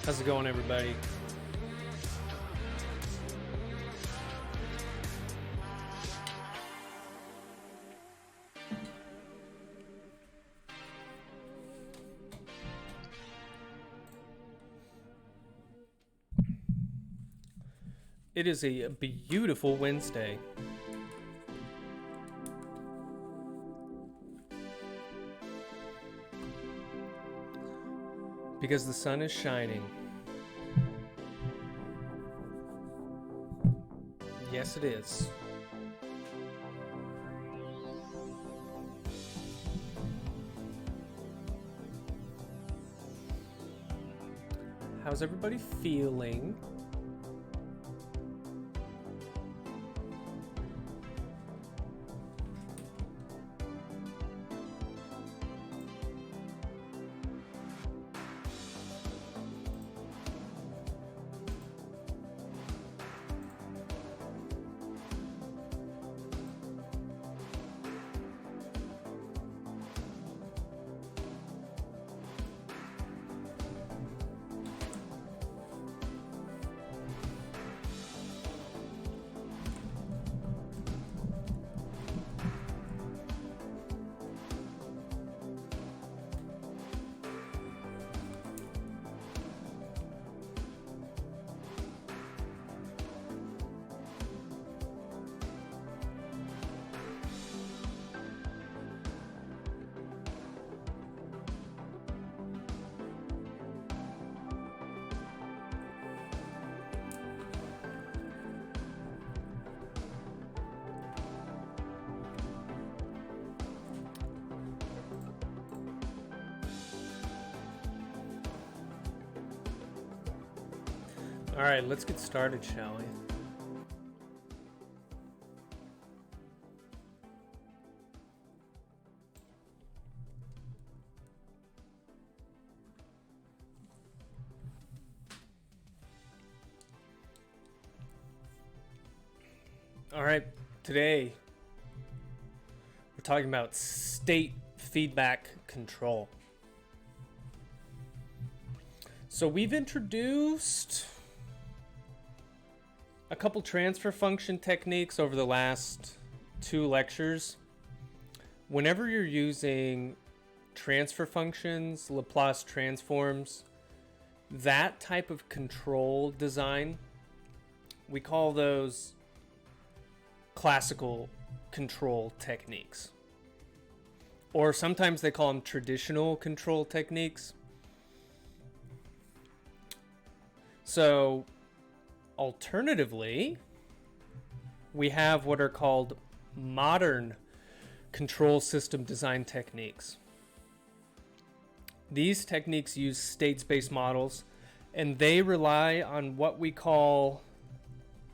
How's it going, everybody? It is a beautiful Wednesday. Because the sun is shining. Yes, it is. How's everybody feeling? All right, let's get started, shall we? All right, today we're talking about state feedback control. So we've introduced a couple transfer function techniques over the last 2 lectures. Whenever you're using transfer functions, Laplace transforms, that type of control design, we call those classical control techniques. Or sometimes they call them traditional control techniques. So alternatively, we have what are called modern control system design techniques. These techniques use state space models, and they rely on what we call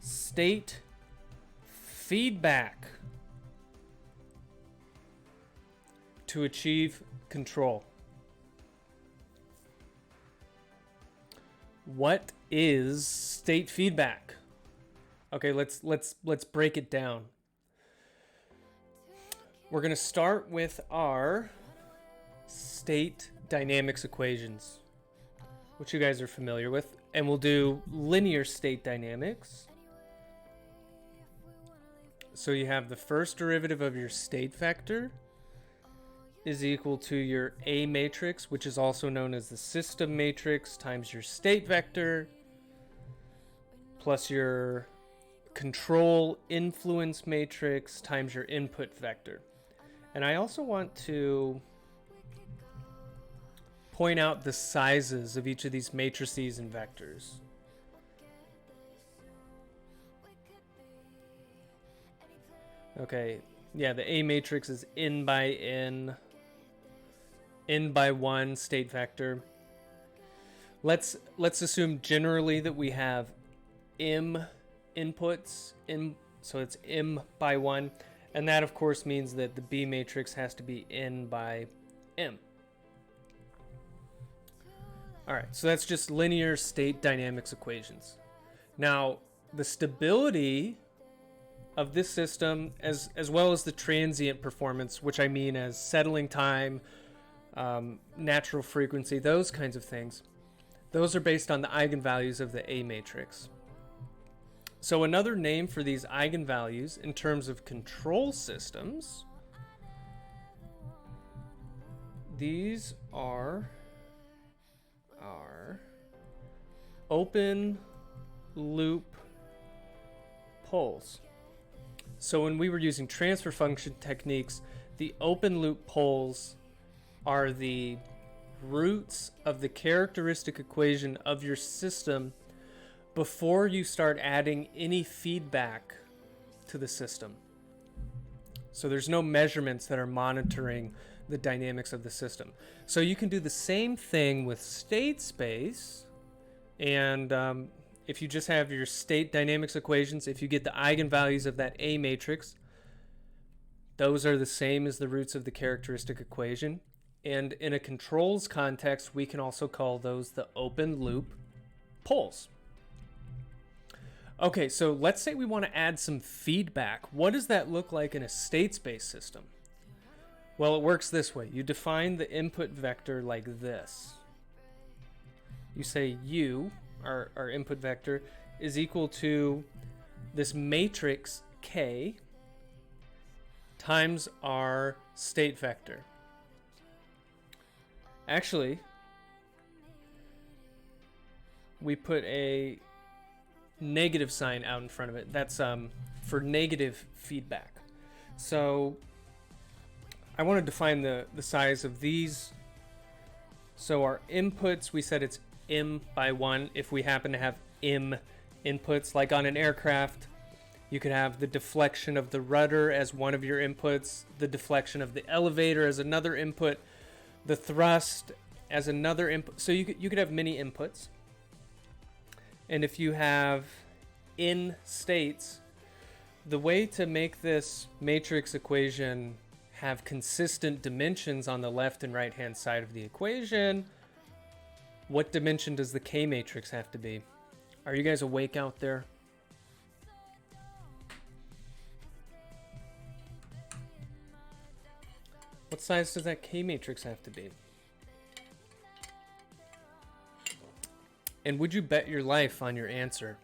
state feedback to achieve control. What is state feedback? Okay, let's break it down. We're going to start with our state dynamics equations, which you guys are familiar with, and we'll do linear state dynamics. So you have the first derivative of your state vector is equal to your A matrix, which is also known as the system matrix, times your state vector, plus your control influence matrix times your input vector. And I also want to point out the sizes of each of these matrices and vectors. Okay, yeah, the A matrix is n by n by 1 state vector. Let's assume generally that we have m inputs, so it's m by 1, and that of course means that the B matrix has to be n by m. All right, so that's just linear state dynamics equations. Now, the stability of this system, as well as the transient performance, which I mean as settling time, natural frequency, those kinds of things, Those are based on the eigenvalues of the A matrix. So another name for these eigenvalues in terms of control systems, these are our open loop poles. So when we were using transfer function techniques, the open loop poles are the roots of the characteristic equation of your system before you start adding any feedback to the system. So there's no measurements that are monitoring the dynamics of the system. So you can do the same thing with state space, and if you just have your state dynamics equations, if you get the eigenvalues of that A matrix, those are the same as the roots of the characteristic equation. And in a controls context, we can also call those the open loop poles. Okay, so let's say we want to add some feedback. What does that look like in a state space system? Well, it works this way. You define the input vector like this. You say U, our input vector, is equal to this matrix K times our state vector. Actually, we put a negative sign out in front of it. That's for negative feedback. So I want to define the size of these. So our inputs, we said it's m by 1 if we happen to have m inputs. Like on an aircraft, you could have the deflection of the rudder as one of your inputs, the deflection of the elevator as another input, the thrust as another input. So you could have many inputs. And if you have in states, the way to make this matrix equation have consistent dimensions on the left and right hand side of the equation, what dimension does the K matrix have to be? Are you guys awake out there? What size does that K matrix have to be? And would you bet your life on your answer?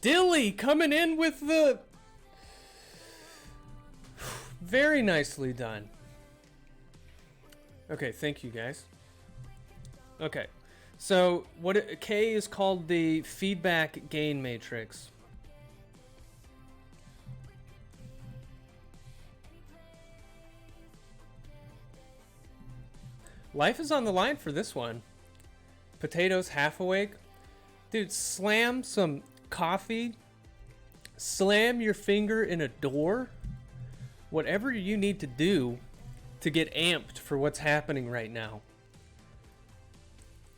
Dilly coming in with the... Very nicely done. Okay, thank you guys. Okay, so K is called the feedback gain matrix. Life is on the line for this one. Potatoes half awake. Dude, slam some coffee. Slam your finger in a door. Whatever you need to do to get amped for what's happening right now.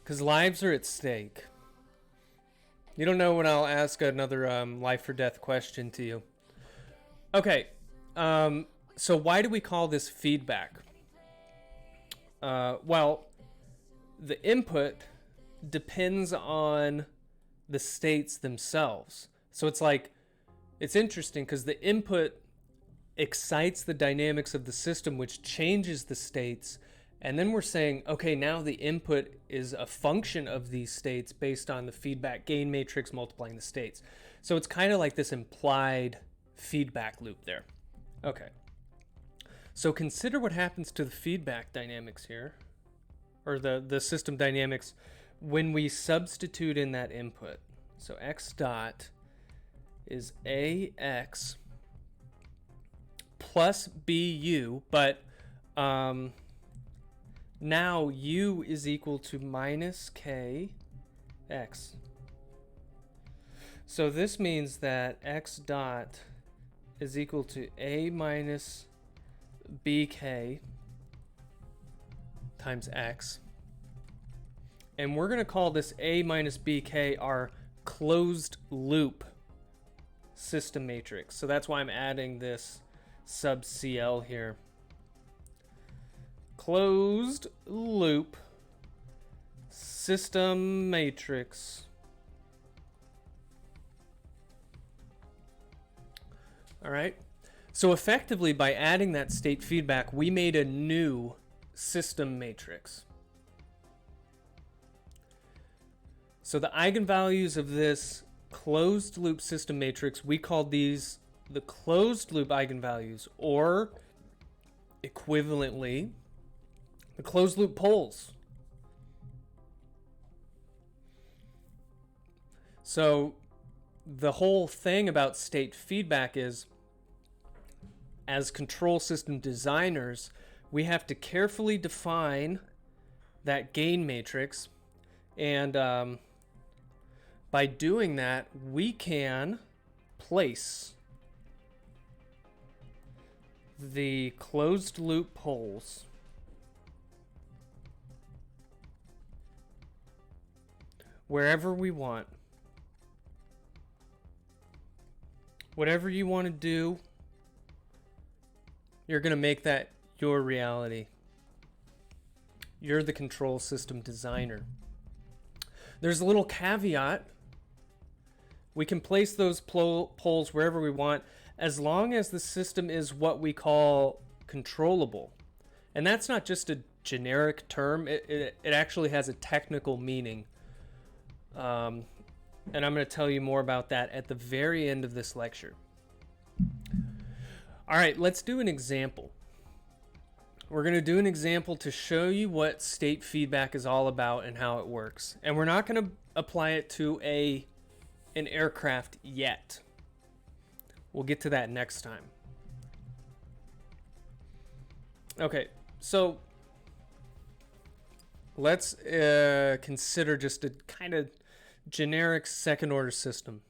Because lives are at stake. You don't know when I'll ask another life or death question to you. Okay, so why do we call this feedback? Well, the input depends on the states themselves. So it's interesting because the input excites the dynamics of the system, which changes the states. And then we're saying, okay, now the input is a function of these states based on the feedback gain matrix multiplying the states. So it's kind of like this implied feedback loop there. Okay. So consider what happens to the feedback dynamics here, or the system dynamics, when we substitute in that input. So x dot is ax plus bu, but now u is equal to minus kx. So this means that x dot is equal to a minus bk times x. And we're going to call this a minus bk our closed loop system matrix. So that's why I'm adding this sub CL here. Closed loop system matrix. All right. So effectively, by adding that state feedback, we made a new system matrix. So the eigenvalues of this closed loop system matrix, we call these the closed loop eigenvalues, or equivalently, the closed loop poles. So the whole thing about state feedback is, as control system designers, we have to carefully define that gain matrix, and by doing that, we can place the closed loop poles wherever we want. Whatever you want to do, you're going to make that your reality. You're the control system designer. There's a little caveat. We can place those poles wherever we want, as long as the system is what we call controllable. And that's not just a generic term. It actually has a technical meaning. And I'm going to tell you more about that at the very end of this lecture. All right, let's do an example. We're going to do an example to show you what state feedback is all about and how it works. And we're not going to apply it to an aircraft yet. We'll get to that next time. Okay, so let's consider just a kind of generic second order system.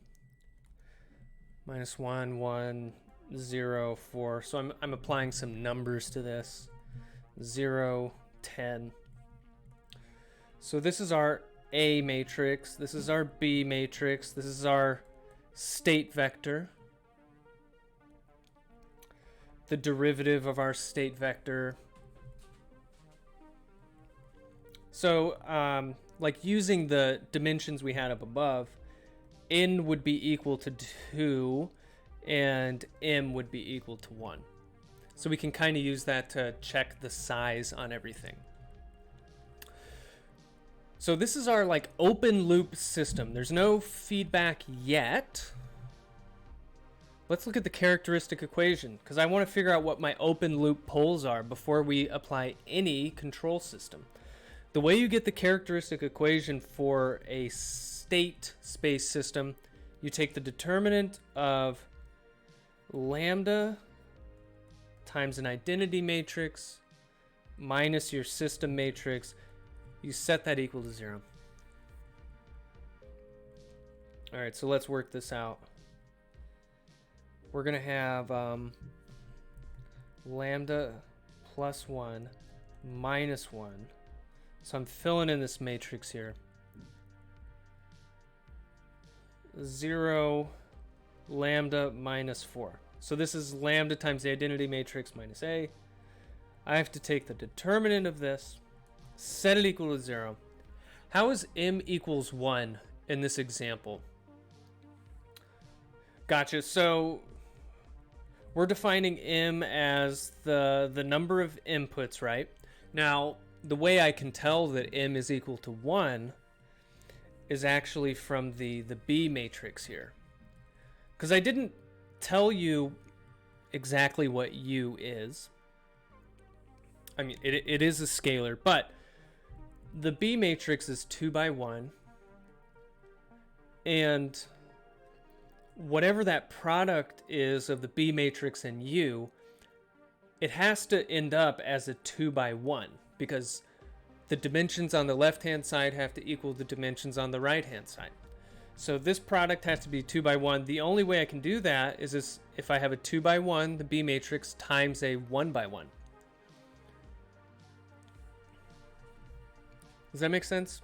-1, 1, 0, 4. So I'm applying some numbers to this. 0, 10. So this is our A matrix. This is our B matrix. This is our state vector. The derivative of our state vector. So, like using the dimensions we had up above, n would be equal to 2 and m would be equal to 1. So we can kind of use that to check the size on everything. So this is our like open loop system. There's no feedback yet. Let's look at the characteristic equation, because I want to figure out what my open loop poles are before we apply any control system. The way you get the characteristic equation for a state space system, you take the determinant of lambda times an identity matrix minus your system matrix. You set that equal to 0. All right, so let's work this out. We're going to have lambda plus 1 minus 1. So I'm filling in this matrix here. 0 lambda minus 4. So this is lambda times the identity matrix minus A. I have to take the determinant of this, set it equal to 0. How is m equals 1 in this example? Gotcha. So we're defining m as the number of inputs, right? Now, the way I can tell that m is equal to 1 is actually from the B matrix here. Because I didn't tell you exactly what u is. I mean, it is a scalar, but the B matrix is 2 by 1. And whatever that product is of the B matrix and u, it has to end up as a 2 by 1, because the dimensions on the left-hand side have to equal the dimensions on the right-hand side. So this product has to be 2 by 1. The only way I can do that is if I have a 2 by 1, the B matrix, times a 1 by 1. Does that make sense?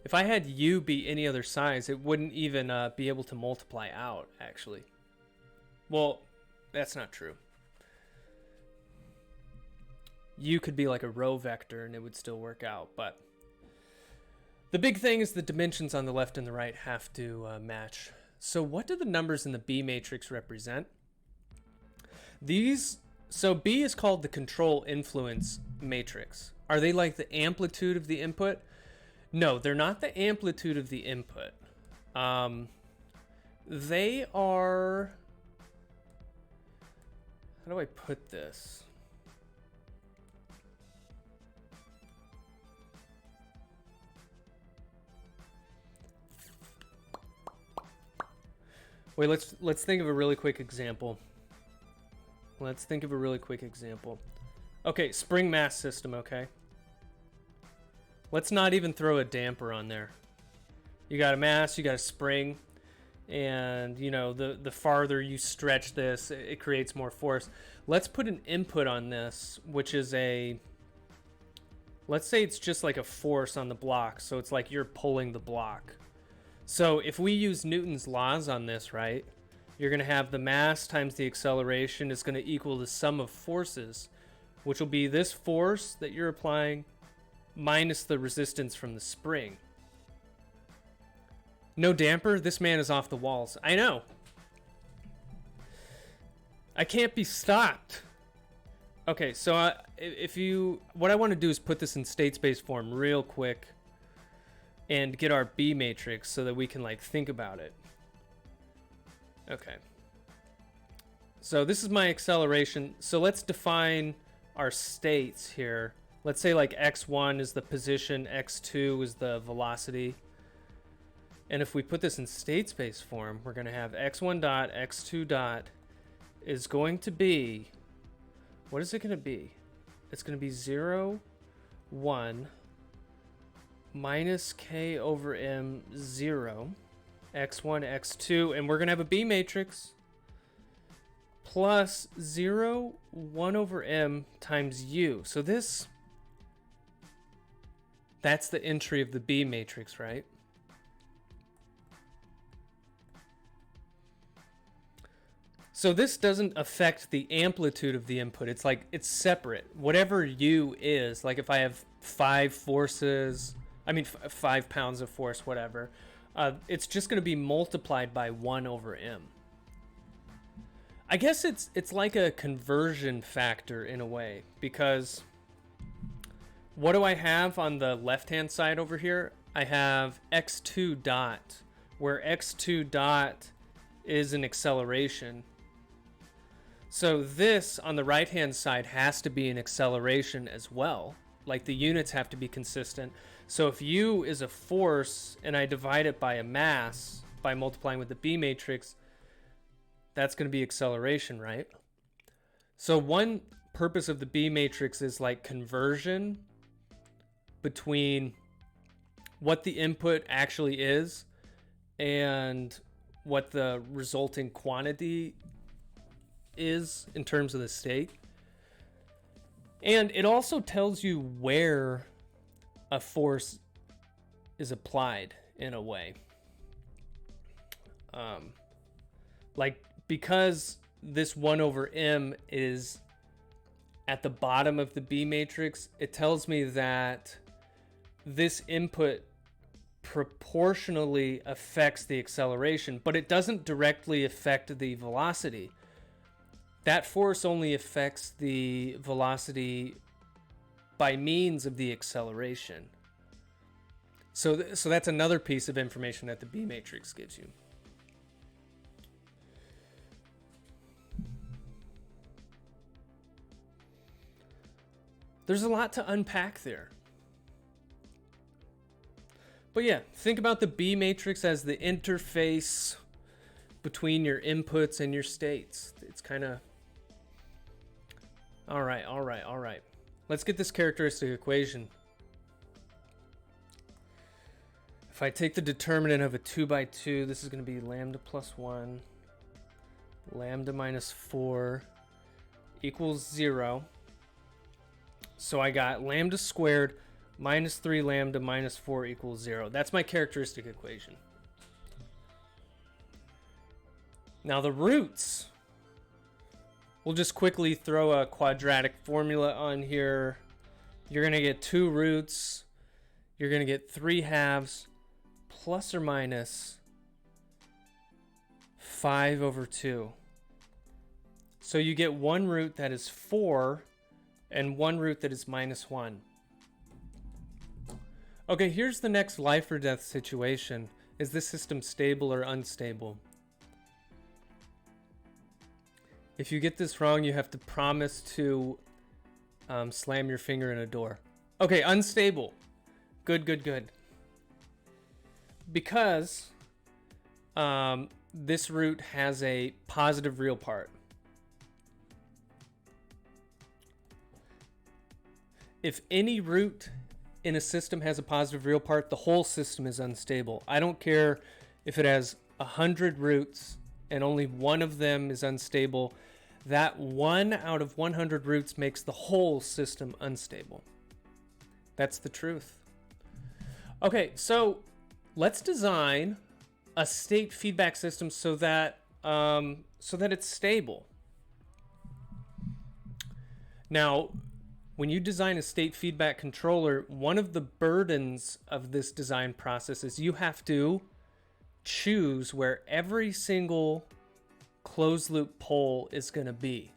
If I had u be any other size, it wouldn't even be able to multiply out, actually. Well, that's not true. U could be like a row vector and it would still work out, but the big thing is the dimensions on the left and the right have to match. So what do the numbers in the B matrix represent? So B is called the control influence matrix. Are they like the amplitude of the input? No, they're not the amplitude of the input. They are... How do I put this? Wait, let's think of a really quick example. Okay, spring mass system, okay? Let's not even throw a damper on there. You got a mass, you got a spring, and you know, the farther you stretch this, it creates more force. Let's put an input on this, which is let's say it's just like a force on the block, so it's like you're pulling the block. So if we use Newton's laws on this, right, you're going to have the mass times the acceleration is going to equal the sum of forces, which will be this force that you're applying minus the resistance from the spring. No damper? This man is off the walls. I know. I can't be stopped. Okay, so what I want to do is put this in state space form real quick and get our B matrix so that we can like think about it. Okay. So this is my acceleration. So let's define our states here. Let's say like x1 is the position, x2 is the velocity. And if we put this in state space form, we're going to have x1 dot, x2 dot is going to be, what is it going to be? It's going to be 0, 1, minus k over m 0, x1, x2, and we're going to have a B matrix, plus 0, 1 over m times u. So that's the entry of the B matrix, right? So this doesn't affect the amplitude of the input. It's like, it's separate. Whatever u is, like if I have 5 forces, 5 pounds of force, whatever, it's just going to be multiplied by 1 over m. I guess it's like a conversion factor in a way, because what do I have on the left-hand side over here? I have x2 dot, where x2 dot is an acceleration. So this on the right-hand side has to be an acceleration as well. Like the units have to be consistent. So if u is a force and I divide it by a mass by multiplying with the B matrix, that's going to be acceleration, right? So one purpose of the B matrix is like conversion between what the input actually is and what the resulting quantity is in terms of the state. And it also tells you where a force is applied in a way. Like, because this 1 over m is at the bottom of the B matrix, it tells me that this input proportionally affects the acceleration, but it doesn't directly affect the velocity. That force only affects the velocity by means of the acceleration. So that's another piece of information that the B matrix gives you. There's a lot to unpack there. But yeah, think about the B matrix as the interface between your inputs and your states. It's kind of... All right. Let's get this characteristic equation. If I take the determinant of a 2 by 2, this is going to be lambda plus 1, lambda minus 4 equals 0. So I got lambda squared minus 3 lambda minus 4 equals 0. That's my characteristic equation. Now the roots, we'll just quickly throw a quadratic formula on here. You're going to get 2 roots. You're going to get 3 halves plus or minus 5 over 2. So you get one root that is 4 and one root that is minus 1. Okay, here's the next life or death situation. Is this system stable or unstable? If you get this wrong, you have to promise to slam your finger in a door. Okay, unstable. Good, good, good. Because this root has a positive real part. If any root in a system has a positive real part, the whole system is unstable. I don't care if it has 100 roots and only one of them is unstable. That 1 out of 100 roots makes the whole system unstable. That's the truth. Okay, so let's design a state feedback system so that it's stable. Now, when you design a state feedback controller, one of the burdens of this design process is you have to choose where every single closed loop pole is going to be.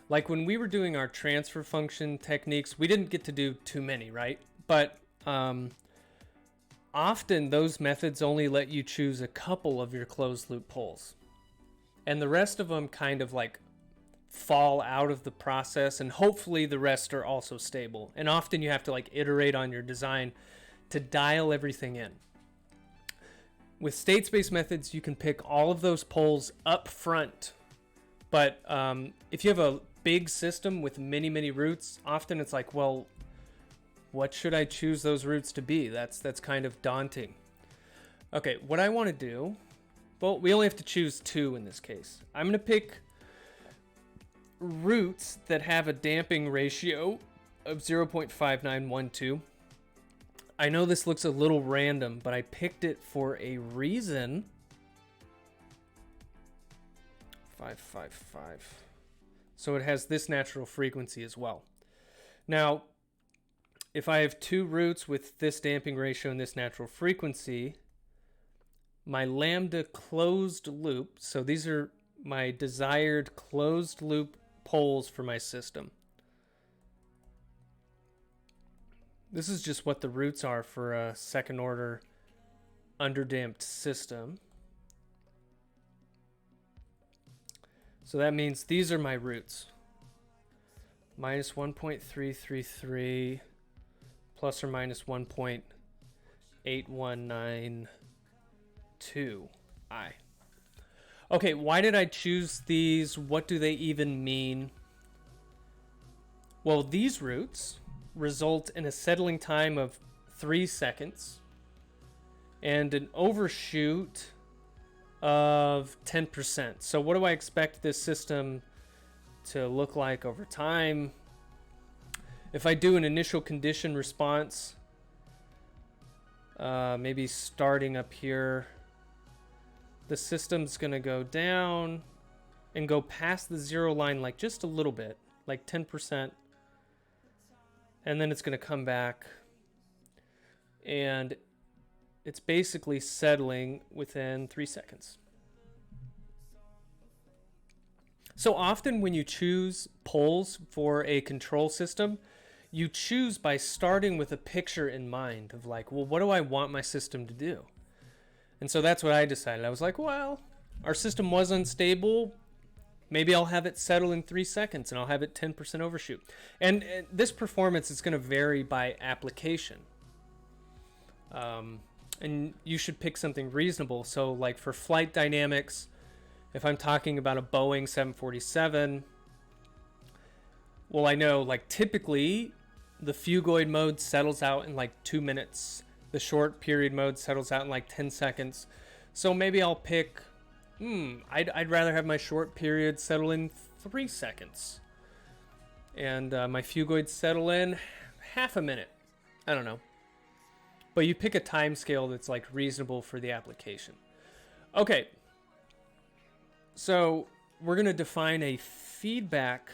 Like when we were doing our transfer function techniques, we didn't get to do too many, right? But often those methods only let you choose a couple of your closed loop poles. And the rest of them kind of like fall out of the process, and hopefully the rest are also stable. And often you have to like iterate on your design to dial everything in. With state space methods, you can pick all of those poles up front. But if you have a big system with many, many roots, often it's like, well, what should I choose those roots to be? That's kind of daunting. Okay, what I want to do, well, we only have to choose 2 in this case. I'm going to pick roots that have a damping ratio of 0.5912. I know this looks a little random, but I picked it for a reason. 555. So it has this natural frequency as well. Now, if I have 2 roots with this damping ratio and this natural frequency, my lambda closed loop, so these are my desired closed loop poles for my system. This is just what the roots are for a second order underdamped system. So that means these are my roots. Minus 1.333 plus or minus 1.8192i. Okay, why did I choose these? What do they even mean? Well, these roots result in a settling time of 3 seconds and an overshoot of 10%. So what do I expect this system to look like over time? If I do an initial condition response, maybe starting up here, the system's going to go down and go past the 0 line like just a little bit, like 10%. And then it's going to come back. And it's basically settling within 3 seconds. So often when you choose poles for a control system, you choose by starting with a picture in mind of like, well, what do I want my system to do? And so that's what I decided. I was like, well, our system was unstable. Maybe I'll have it settle in 3 seconds and I'll have it 10% overshoot. And this performance is going to vary by application. And you should pick something reasonable. So like for flight dynamics, if I'm talking about a Boeing 747, well, I know like typically the fugoid mode settles out in like 2 minutes. The short period mode settles out in like 10 seconds. So maybe I'll pick, I'd rather have my short period settle in 3 seconds. And my fugoid settle in half a minute. I don't know. But you pick a time scale that's like reasonable for the application. Okay. So we're going to define a feedback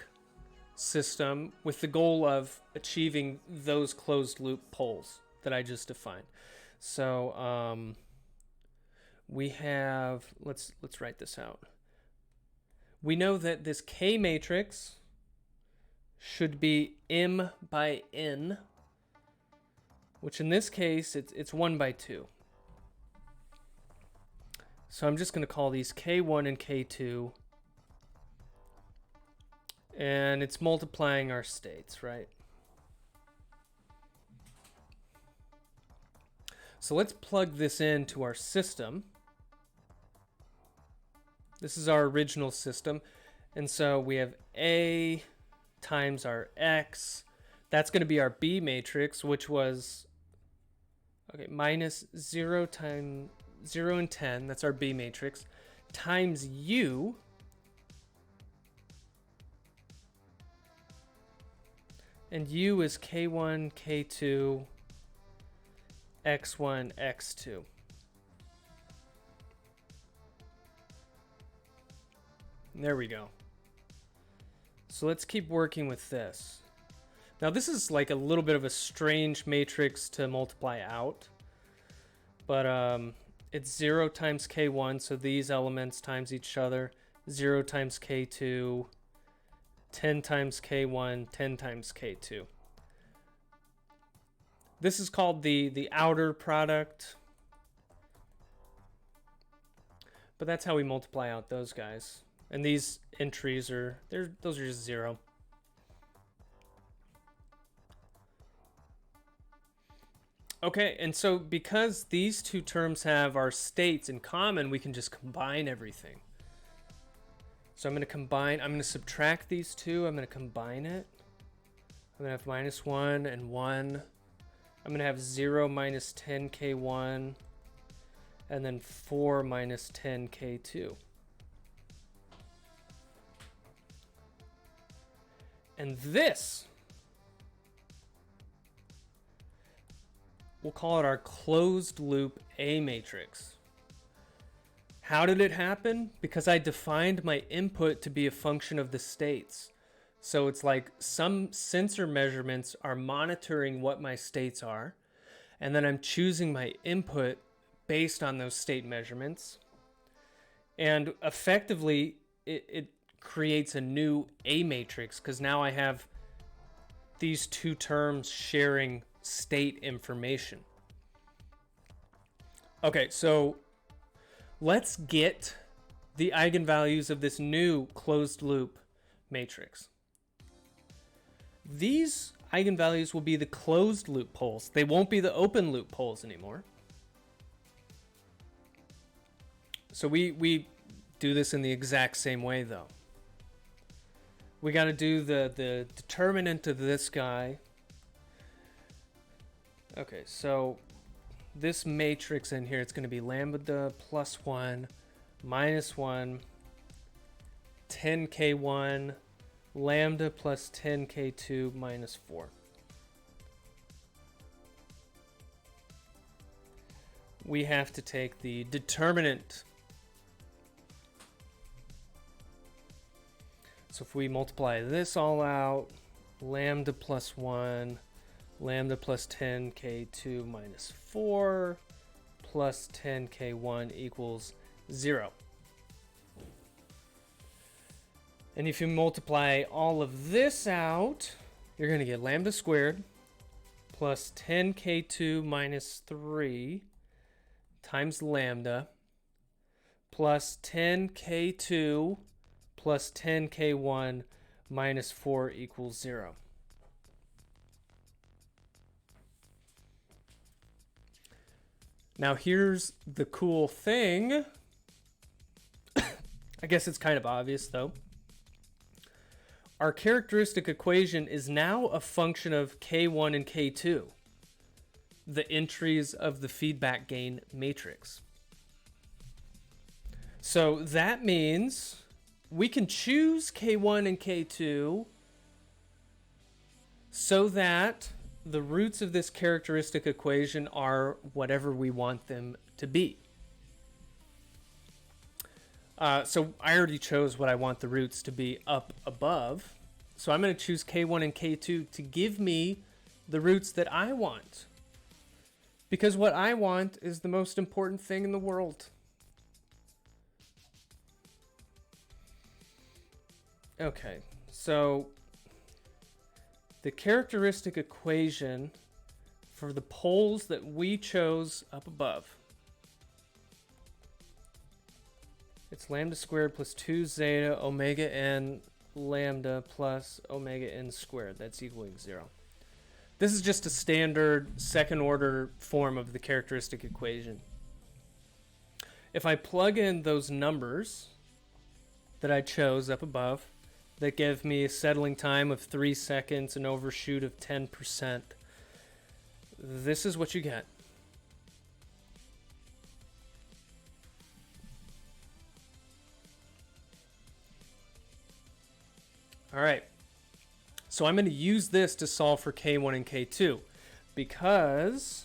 system with the goal of achieving those closed loop poles that I just defined. So we have, let's write this out. We know that this K matrix should be M by N. which in this case, it's 1 by 2. So I'm just going to call these K1 and K2. And it's multiplying our states, right? So let's plug this into our system. This is our original system. And so we have A times our X. That's going to be our B matrix, which was, okay, minus 0 times 0 and 10. That's our B matrix. Times U. And U is K1, K2, X1, X2. There we go. So let's keep working with this. Now this is like a little bit of a strange matrix to multiply out. But it's 0 times K1, so these elements times each other. 0 times K2, 10 times K1, 10 times K2. This is called the outer product. But that's how we multiply out those guys. And these entries are, those are just 0. Okay, and so because these two terms have our states in common, we can just combine everything. So I'm going to subtract these two. I'm going to combine it. I'm going to have minus 1 and 1. I'm going to have 0 minus 10k1, and then 4 minus 10k2. And this, we'll call it our closed loop A matrix. How did it happen? Because I defined my input to be a function of the states. So it's like some sensor measurements are monitoring what my states are, and then I'm choosing my input based on those state measurements. And effectively, it creates a new A matrix, because now I have these two terms sharing state information. Okay, so let's get the eigenvalues of this new closed loop matrix. These eigenvalues will be the closed loop poles. They won't be the open loop poles anymore. So we do this in the exact same way though. We got to do the determinant of this guy. Okay, so this matrix in here, it's going to be lambda plus 1, minus 1, 10k1, lambda plus 10k2 minus 4. We have to take the determinant. So if we multiply this all out, lambda plus 1, lambda plus 10k2 minus 4 plus 10k1 equals 0. And if you multiply all of this out, you're going to get lambda squared plus 10k2 minus 3 times lambda plus 10k2 plus 10k1 minus 4 equals 0. Now here's the cool thing. I guess it's kind of obvious though. Our characteristic equation is now a function of k1 and k2, the entries of the feedback gain matrix. So that means we can choose k1 and k2 so that the roots of this characteristic equation are whatever we want them to be. So I already chose what I want the roots to be up above. So I'm going to choose k1 and k2 to give me the roots that I want. Because what I want is the most important thing in the world. Okay, so the characteristic equation for the poles that we chose up above. It's lambda squared plus 2 zeta omega n lambda plus omega n squared. That's equaling 0. This is just a standard second order form of the characteristic equation. If I plug in those numbers that I chose up above, that give me a settling time of 3 seconds, an overshoot of 10%, this is what you get. All right. So I'm going to use this to solve for K1 and K2 because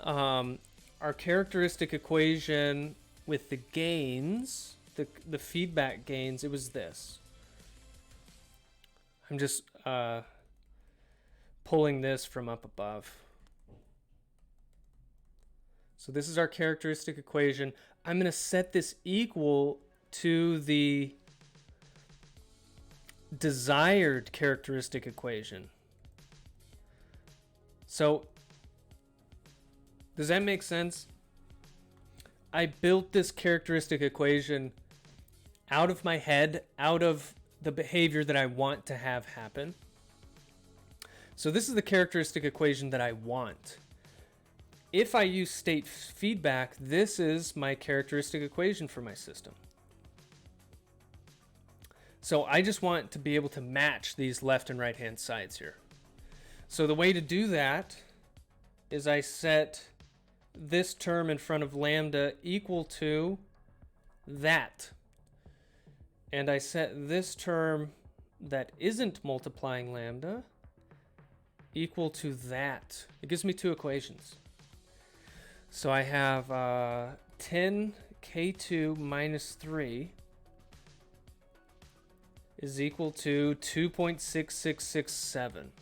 our characteristic equation with the gains, the feedback gains, it was this. I'm just pulling this from up above. So this is our characteristic equation. I'm going to set this equal to the desired characteristic equation. So does that make sense? I built this characteristic equation out of my head, out of the behavior that I want to have happen. So this is the characteristic equation that I want. If I use state feedback, this is my characteristic equation for my system. So I just want to be able to match these left and right hand sides here. So the way to do that is I set this term in front of lambda equal to that. And I set this term that isn't multiplying lambda equal to that. It gives me two equations. So I have 10 K2 minus 3 is equal to 2.6667.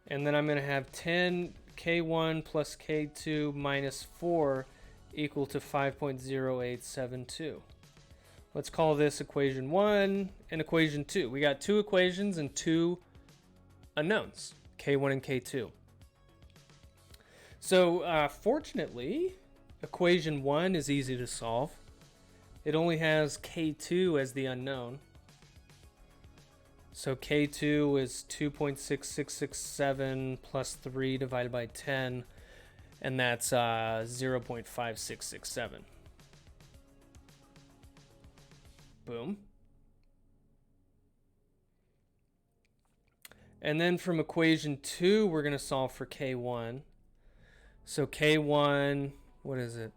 And then I'm going to have 10 K1 plus K2 minus 4 equal to 5.0872. Let's call this equation 1 and equation 2. We got two equations and two unknowns, K1 and K2. So fortunately, equation 1 is easy to solve. It only has K2 as the unknown. So K2 is 2.6667 plus 3 divided by 10, and that's 0.5667. Boom. And then from equation 2, we're going to solve for K1. So K1, what is it?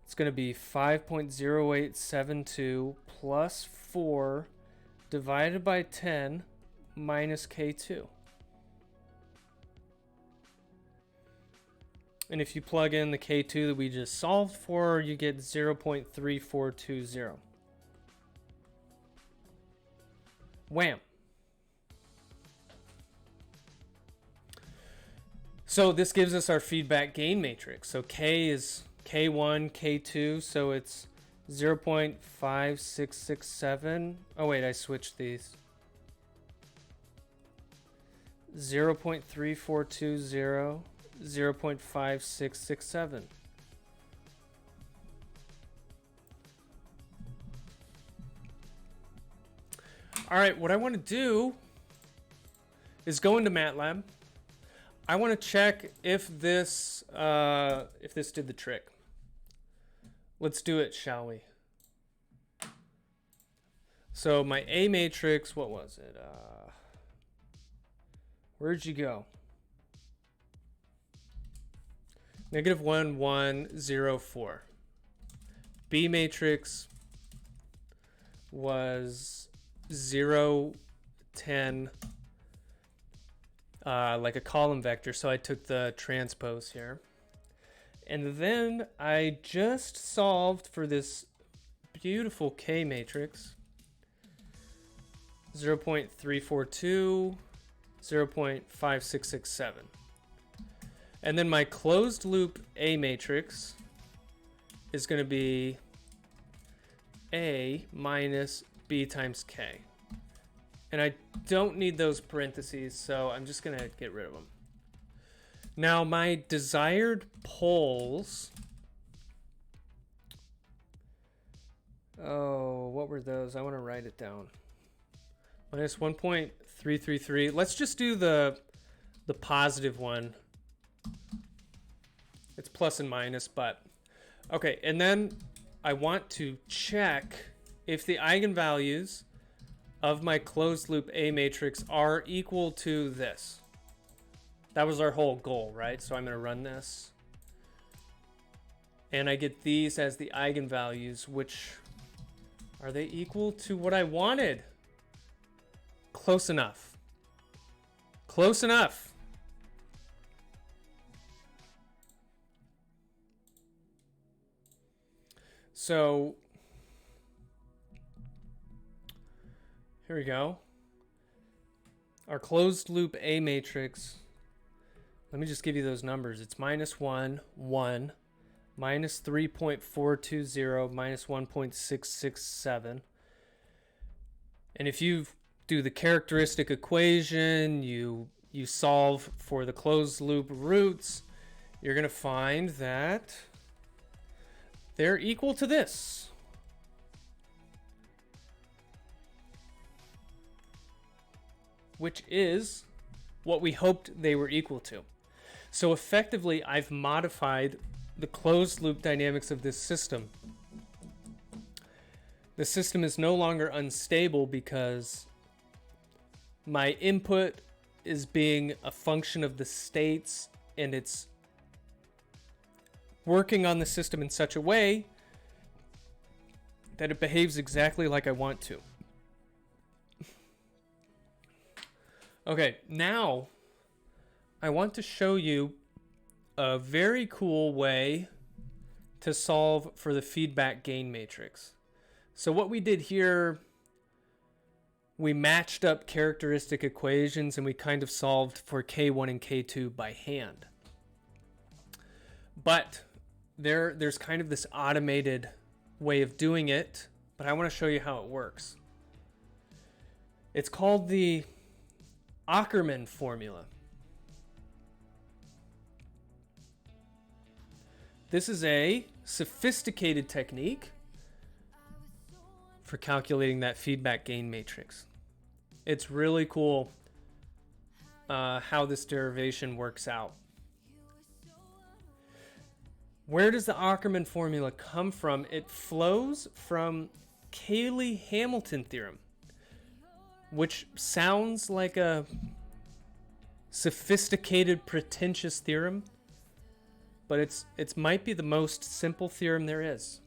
It's going to be 5.0872 plus 4 divided by 10 minus K2. And if you plug in the K2 that we just solved for, you get 0.3420. Wham! So this gives us our feedback gain matrix. So K is K1, K2, so it's 0.5667. Oh wait, I switched these. 0.3420, 0.5667. All right, what I want to do is go into Matlab. I want to check if this did the trick. Let's do it, shall we? So my A matrix, what was it? Where'd you go? -1, 1, 0, 4. B matrix was 0, 10, like a column vector, so I took the transpose here. And then I just solved for this beautiful K matrix. 0.342, 0.5667. And then my closed loop A matrix is going to be A minus B times K. And I don't need those parentheses, so I'm just going to get rid of them. Now, my desired poles... Oh, what were those? I want to write it down. Minus 1.333. Let's just do the positive one. It's plus and minus, but... Okay, and then I want to check if the eigenvalues of my closed loop A matrix are equal to this. That was our whole goal, right? So I'm going to run this. And I get these as the eigenvalues, which... Are they equal to what I wanted? Close enough. Close enough. So here we go. Our closed loop A matrix. Let me just give you those numbers. It's minus 1, 1, minus 3.420, minus 1.667. And if you do the characteristic equation, you solve for the closed loop roots, you're going to find that they're equal to this. Which is what we hoped they were equal to. So effectively, I've modified the closed loop dynamics of this system. The system is no longer unstable because my input is being a function of the states, and it's working on the system in such a way that it behaves exactly like I want to. Okay, now I want to show you a very cool way to solve for the feedback gain matrix. So what we did here, we matched up characteristic equations and we kind of solved for K1 and K2 by hand. But there's kind of this automated way of doing it, but I want to show you how it works. It's called the Ackermann Formula. This is a sophisticated technique for calculating that feedback gain matrix. It's really cool how this derivation works out. Where does the Ackermann formula come from? It flows from Kaylee-Hamilton theorem, which sounds like a sophisticated, pretentious theorem, but it might be the most simple theorem there is.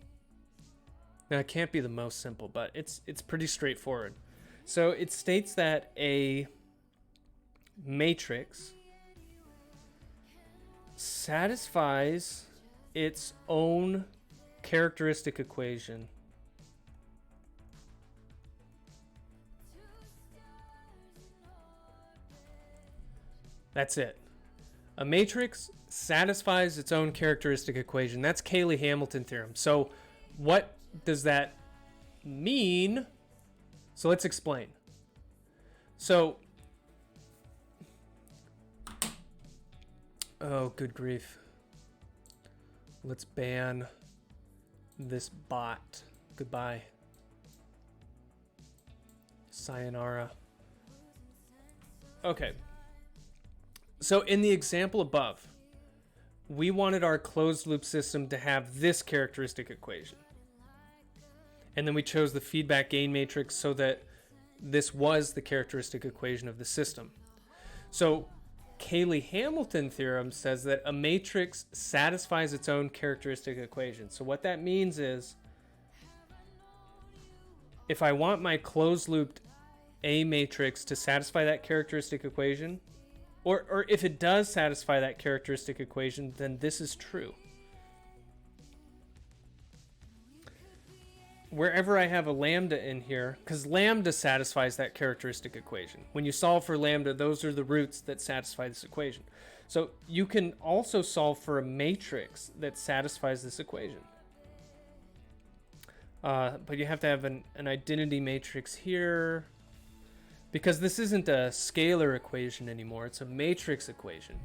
Now, it can't be the most simple, but it's pretty straightforward. So it states that a matrix satisfies its own characteristic equation That's it. A matrix satisfies its own characteristic equation. That's Kaylee-Hamilton theorem. So what does that mean? So let's explain. So, oh, good grief. Let's ban this bot. Goodbye. Sayonara. Okay. So in the example above, we wanted our closed loop system to have this characteristic equation. And then we chose the feedback gain matrix so that this was the characteristic equation of the system. So Kaylee-Hamilton theorem says that a matrix satisfies its own characteristic equation. So what that means is, if I want my closed looped A matrix to satisfy that characteristic equation, or if it does satisfy that characteristic equation, then this is true. Wherever I have a lambda in here, because lambda satisfies that characteristic equation. When you solve for lambda, those are the roots that satisfy this equation. So you can also solve for a matrix that satisfies this equation. But you have to have an identity matrix here, because this isn't a scalar equation anymore, it's a matrix equation.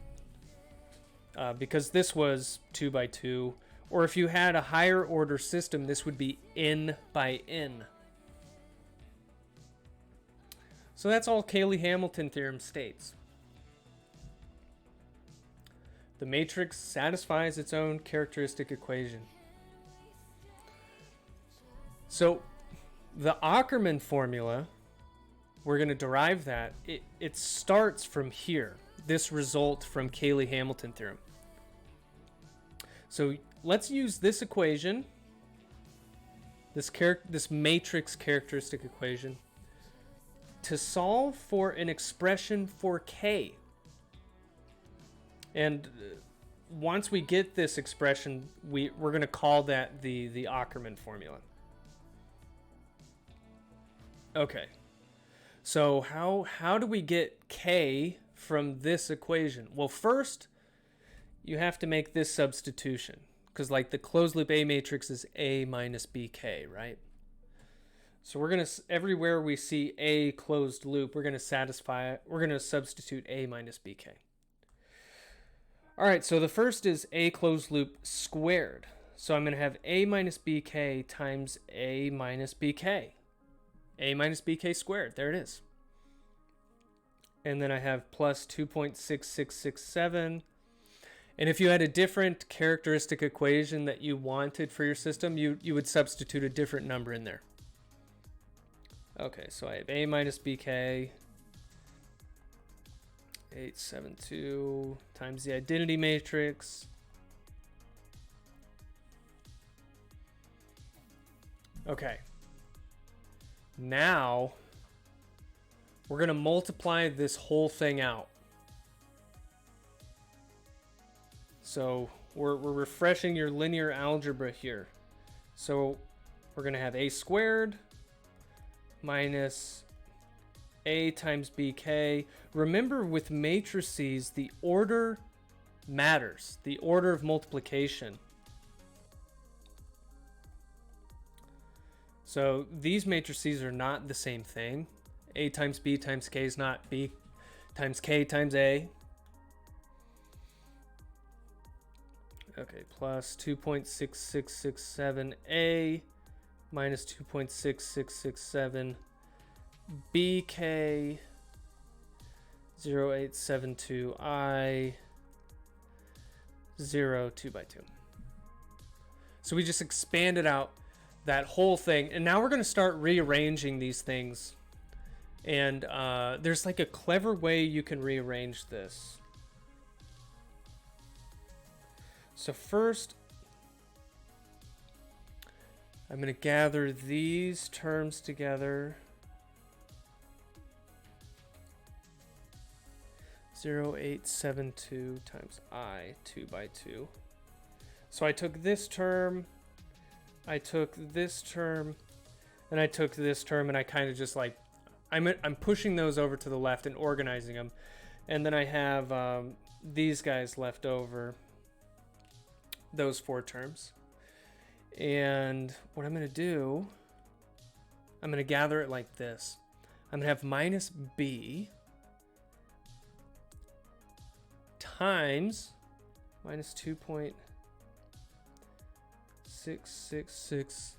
Because this was 2 by 2, or if you had a higher order system, this would be n by n. So that's all Kaylee-Hamilton theorem states. The matrix satisfies its own characteristic equation. So the Ackermann formula, we're going to derive that. It starts from here, this result from Kaylee-Hamilton theorem. So let's use this equation, this matrix characteristic equation, to solve for an expression for K. And once we get this expression, we're going to call that the Ackermann formula. Okay. So how do we get K from this equation? Well, first, you have to make this substitution, because like the closed loop A matrix is A minus BK, right? So we're going to, everywhere we see A closed loop, we're going to substitute A minus BK. All right, so the first is A closed loop squared. So I'm going to have A minus BK times A minus BK. A minus BK squared, there it is. And then I have plus 2.6667. And if you had a different characteristic equation that you wanted for your system, you would substitute a different number in there. Okay, so I have A minus BK, 872 times the identity matrix. Okay. Now, we're going to multiply this whole thing out. So we're refreshing your linear algebra here. So we're going to have A squared minus A times BK. Remember, with matrices, the order matters. The order of multiplication. So these matrices are not the same thing. A times B times K is not B times K times A. Okay, plus 2.6667A minus 2.6667 BK 0872I 0 2 by 2. So we just expanded out that whole thing, and now we're going to start rearranging these things. And there's like a clever way you can rearrange this. So first, I'm going to gather these terms together. 0872 times I 2 by 2. So I took this term, I took this term, and I took this term, and I kind of just like, I'm pushing those over to the left and organizing them. And then I have these guys left over, those 4 terms. And what I'm going to do, I'm going to gather it like this. I'm going to have minus B times minus 2.666.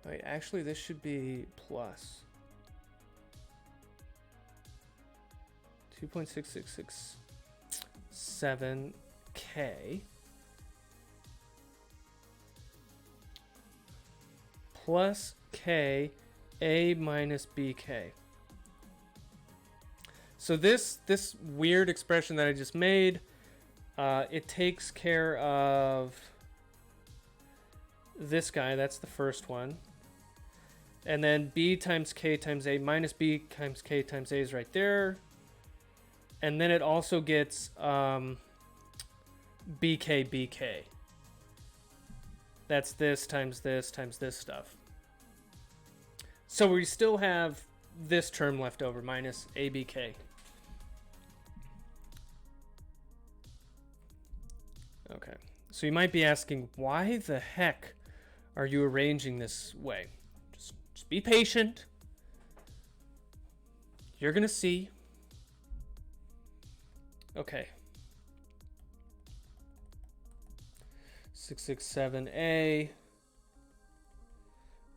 Wait, actually this should be plus 2.6667K plus K A minus BK. So this weird expression that I just made, it takes care of this guy. That's the first one. And then B times K times A minus B times K times A is right there. And then it also gets BK BK. That's this times this stuff. So we still have this term left over, minus ABK. Okay, so you might be asking, why the heck are you arranging this way? Just Just be patient. You're going to see. Okay. 667A.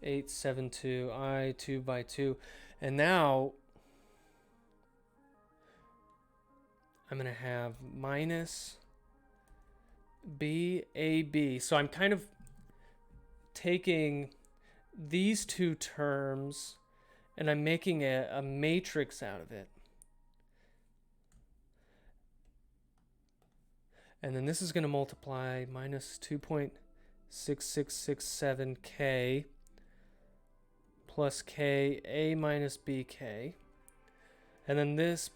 872I 2 by 2. And now I'm going to have minus BAB. So I'm kind of taking these two terms and I'm making a matrix out of it. And then this is going to multiply minus 2.6667K plus K A minus BK. And then this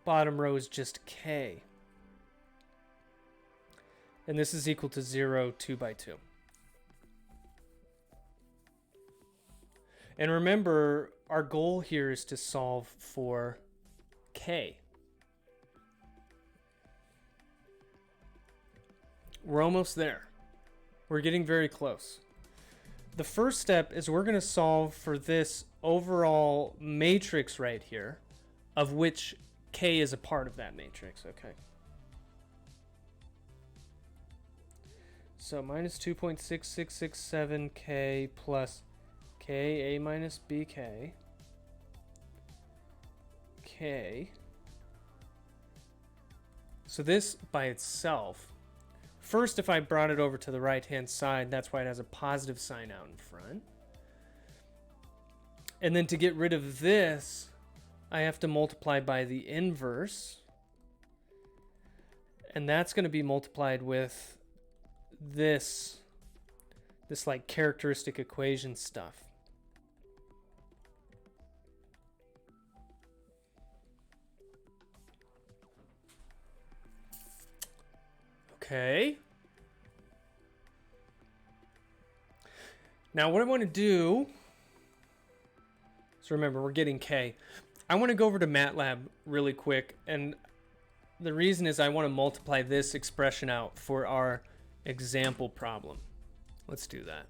bottom row is just K. And this is equal to 0, 2 by 2. And remember, our goal here is to solve for K. We're almost there. We're getting very close. The first step is we're going to solve for this overall matrix right here, of which K is a part of that matrix, okay? So minus 2.6667K plus K A minus BK. K. So this by itself, first, if I brought it over to the right-hand side, that's why it has a positive sign out in front. And then to get rid of this, I have to multiply by the inverse. And that's going to be multiplied with this like characteristic equation stuff. Okay. Now what I want to do, so remember we're getting K. I want to go over to Matlab really quick, and the reason is I want to multiply this expression out for our example problem. Let's do that.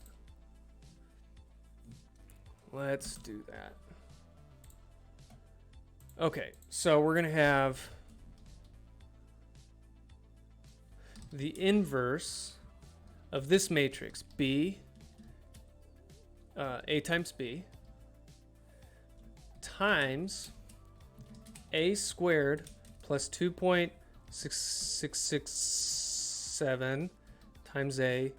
Let's do that. Okay, so we're going to have the inverse of this matrix, B, A times B, times A squared plus 2.6667 times A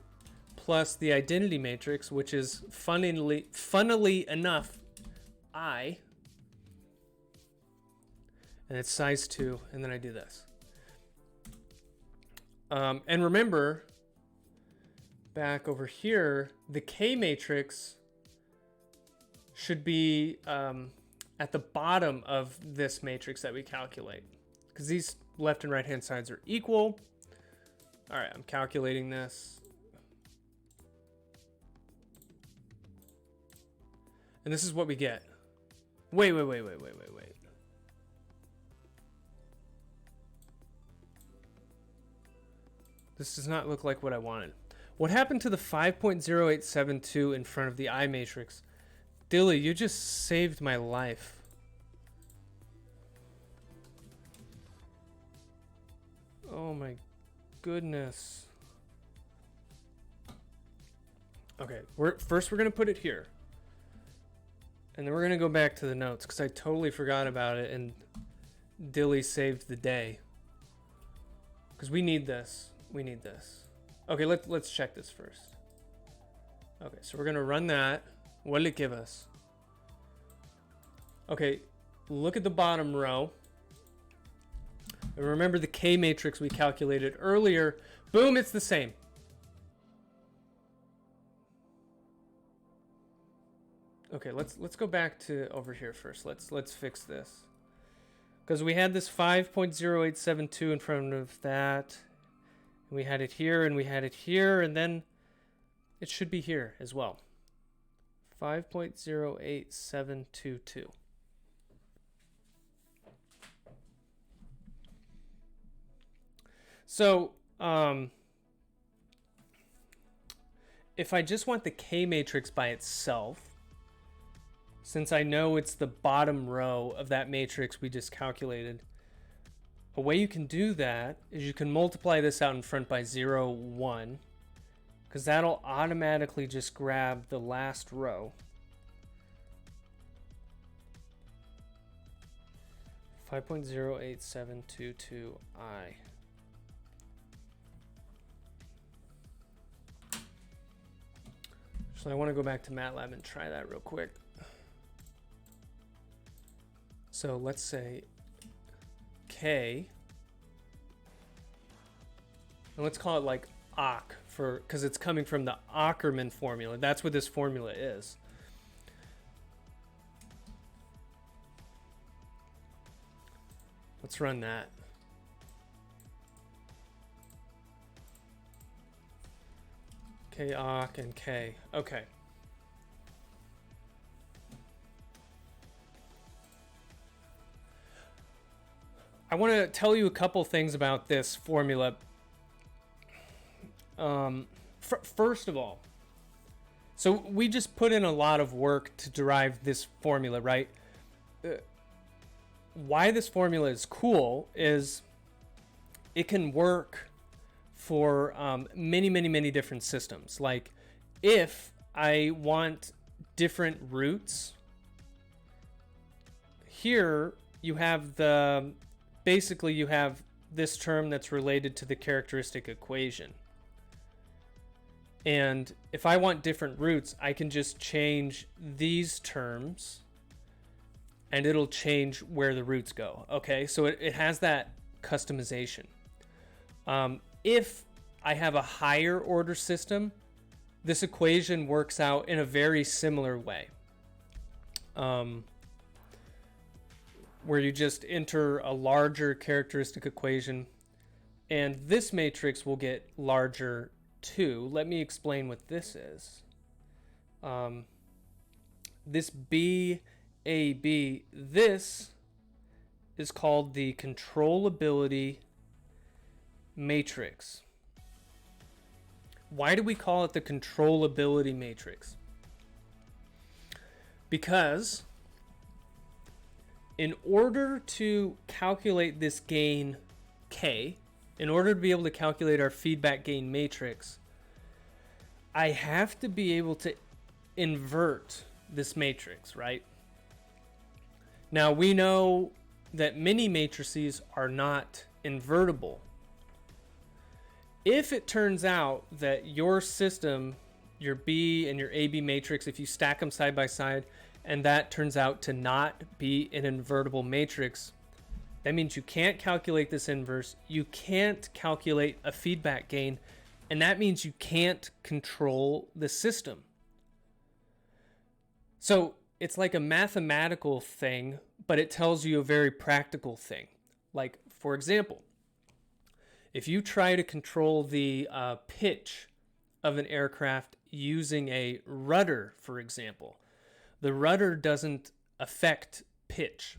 plus the identity matrix, which is funnily enough, I, and it's size 2, and then I do this. And remember, back over here, the K matrix should be at the bottom of this matrix that we calculate, because these left and right hand sides are equal. All right, I'm calculating this. And this is what we get. Wait. This does not look like what I wanted. What happened to the 5.0872 in front of the I matrix? Dilly, you just saved my life. Oh my goodness. Okay, first we're gonna put it here. And then we're gonna go back to the notes because I totally forgot about it and Dilly saved the day. Because we need this. We need this. Okay, let's check this first. Okay, so we're gonna run that. What did it give us? Okay, look at the bottom row. And remember the K matrix we calculated earlier. Boom, it's the same. Okay, let's go back to over here first. Let's fix this. Because we had this 5.0872 in front of that. We had it here and we had it here, and then it should be here as well. 5.08722. So, if I just want the K matrix by itself, since I know it's the bottom row of that matrix we just calculated, a way you can do that is you can multiply this out in front by 0, 1, because that'll automatically just grab the last row. 5.08722i. So I want to go back to Matlab and try that real quick. So let's say K, and let's call it like Acc, because it's coming from the Ackermann formula. That's what this formula is. Let's run that. K Acc and K. Okay. I want to tell you a couple things about this formula. First of all, so we just put in a lot of work to derive this formula, right? Why this formula is cool is it can work for many different systems. Like if I want different roots, here you have basically you have this term that's related to the characteristic equation. And if I want different roots, I can just change these terms and it'll change where the roots go. Okay, so it has that customization. If I have a higher order system, this equation works out in a very similar way. Where you just enter a larger characteristic equation, and this matrix will get larger too. Let me explain what this is. This BAB, this is called the controllability matrix. Why do we call it the controllability matrix? Because in order to calculate this gain K, in order to be able to calculate our feedback gain matrix, I have to be able to invert this matrix, right? Now we know that many matrices are not invertible. If it turns out that your system, your B and your AB matrix, if you stack them side by side, and that turns out to not be an invertible matrix, that means you can't calculate this inverse, you can't calculate a feedback gain, and that means you can't control the system. So it's like a mathematical thing, but it tells you a very practical thing. Like, for example, if you try to control the pitch of an aircraft using a rudder, for example, the rudder doesn't affect pitch.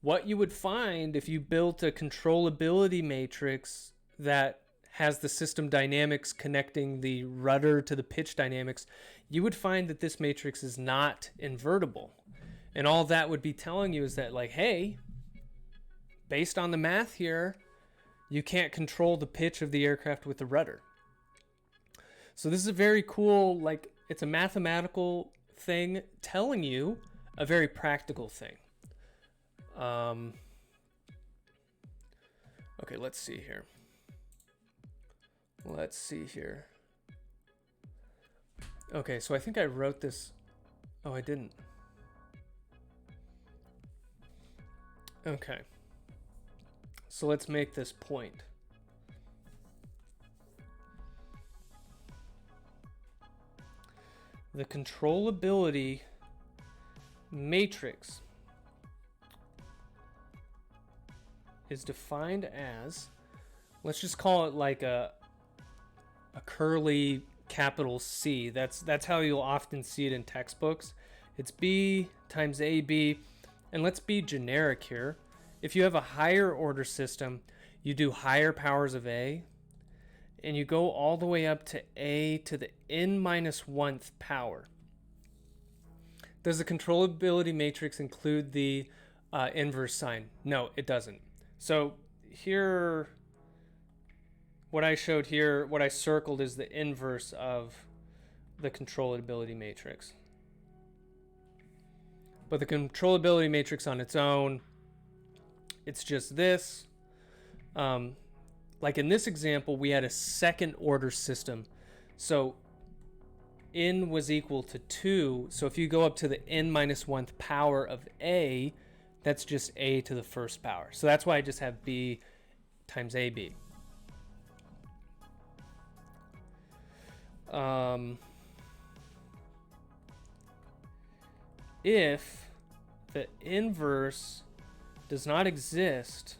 What you would find if you built a controllability matrix that has the system dynamics connecting the rudder to the pitch dynamics, you would find that this matrix is not invertible. And all that would be telling you is that, like, hey, based on the math here, you can't control the pitch of the aircraft with the rudder. So this is a very cool, like, it's a mathematical thing telling you a very practical thing. Okay, let's see here. Okay, so I think I wrote this. Oh, I didn't. Okay. So let's make this point. The controllability matrix is defined as, let's just call it like a curly capital C. That's how you'll often see it in textbooks. It's B times AB, and let's be generic here. If you have a higher order system, you do higher powers of A, and you go all the way up to A to the n-1th power. Does the controllability matrix include the inverse sign? No, it doesn't. So here, what I showed here, what I circled is the inverse of the controllability matrix. But the controllability matrix on its own, it's just this. Like in this example, we had a second order system. So n was equal to 2. So if you go up to the n minus 1th power of a, that's just a to the first power. So that's why I just have b times ab. If the inverse does not exist,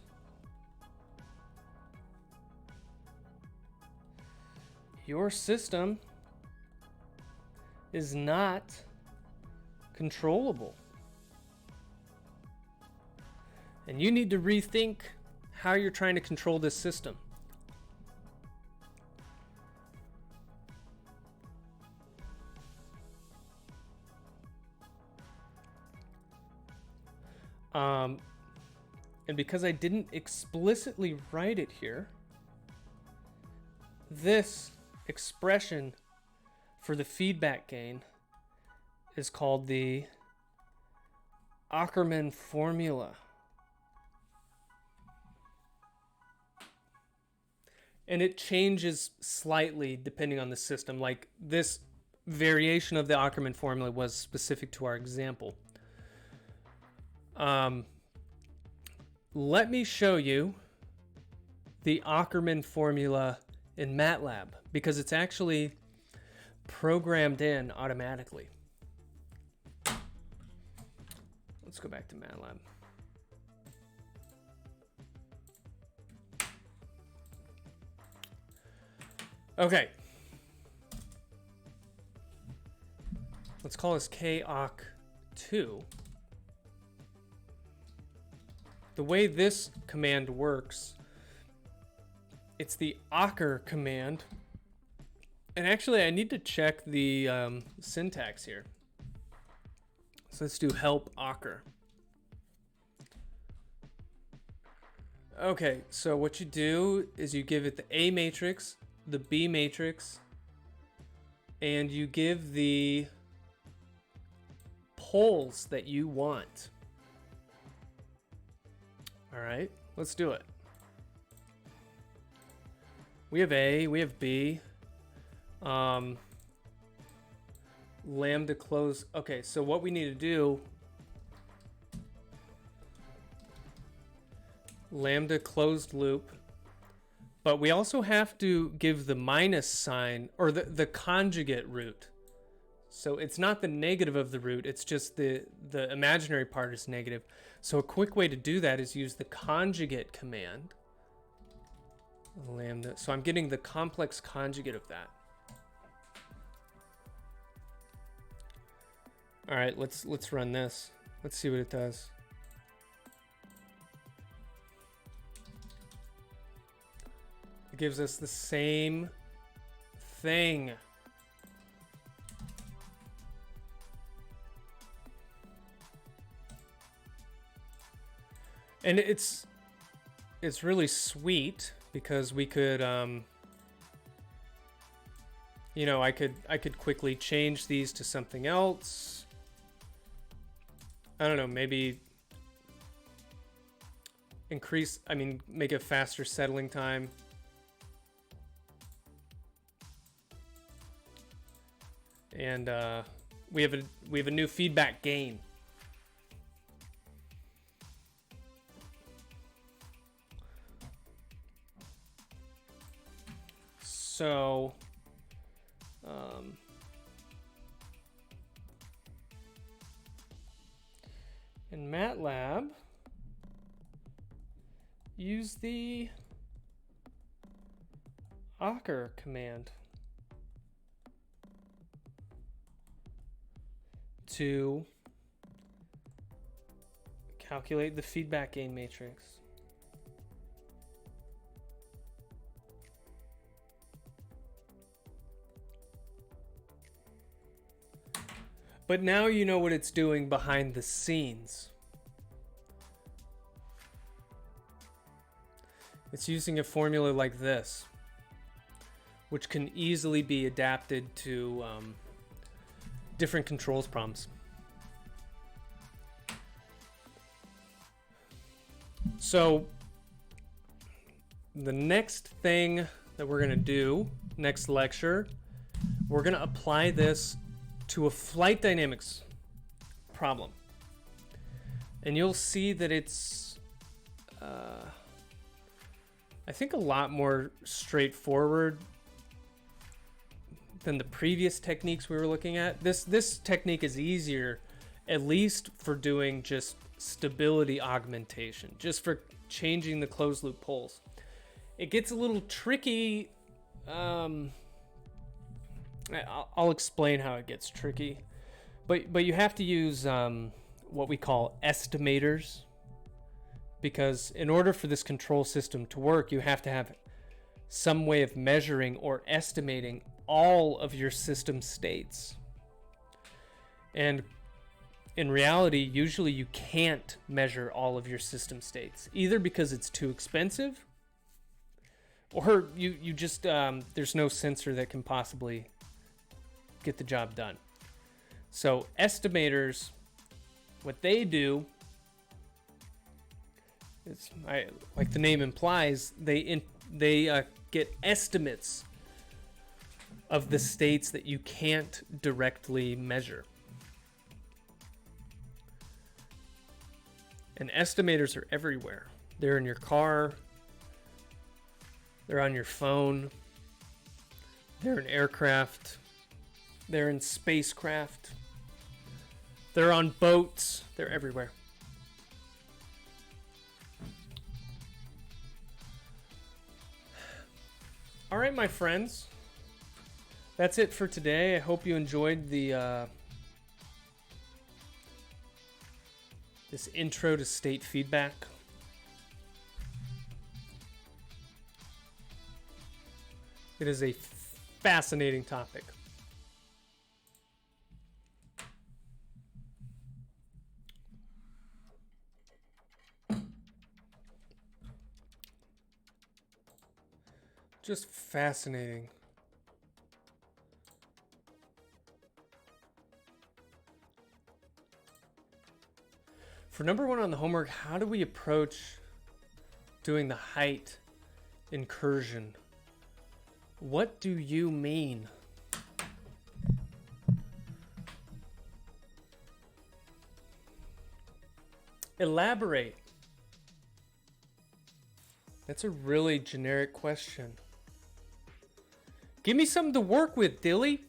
your system is not controllable. And you need to rethink how you're trying to control this system. And because I didn't explicitly write it here, this expression for the feedback gain is called the Ackermann Formula. And it changes slightly depending on the system. Like this variation of the Ackermann Formula was specific to our example. Let me show you the Ackermann Formula in Matlab because it's actually programmed in automatically. Let's go back to Matlab. Okay. Let's call this koc2. The way this command works, it's the Acker command. And actually, I need to check the syntax here. So let's do help Acker. Okay, so what you do is you give it the A matrix, the B matrix, and you give the poles that you want. All right, let's do it. We have A, we have B. Lambda close. Okay, so what we need to do, lambda closed loop, but we also have to give the minus sign or the conjugate root. So it's not the negative of the root, it's just the imaginary part is negative. So a quick way to do that is use the conjugate command. Lambda. So I'm getting the complex conjugate of that. All right, let's run this. Let's see what it does. It gives us the same thing. And it's really sweet because we could you know, I could quickly change these to something else. I don't know, maybe make a faster settling time. And we have a new feedback gain. So in Matlab, use the Acker command to calculate the feedback gain matrix. But now you know what it's doing behind the scenes. It's using a formula like this, which can easily be adapted to different controls problems. So the next thing that we're going to do, next lecture, we're going to apply this to a flight dynamics problem. And you'll see that it's, I think, a lot more straightforward than the previous techniques we were looking at. This technique is easier, at least for doing just stability augmentation, just for changing the closed loop poles. It gets a little tricky. I'll explain how it gets tricky, but you have to use what we call estimators, because in order for this control system to work, you have to have some way of measuring or estimating all of your system states. And in reality, usually you can't measure all of your system states, either because it's too expensive, or you just there's no sensor that can possibly get the job done. So estimators, what they do is, like the name implies, they get estimates of the states that you can't directly measure. And estimators are everywhere. They're in your car, they're on your phone, they're in aircraft, they're in spacecraft, they're on boats, they're everywhere. All right, my friends, that's it for today. I hope you enjoyed the this intro to state feedback. It is a fascinating topic. Just fascinating. For number one on the homework, how do we approach doing the height incursion? What do you mean? Elaborate. That's a really generic question. Give me something to work with, Dilly.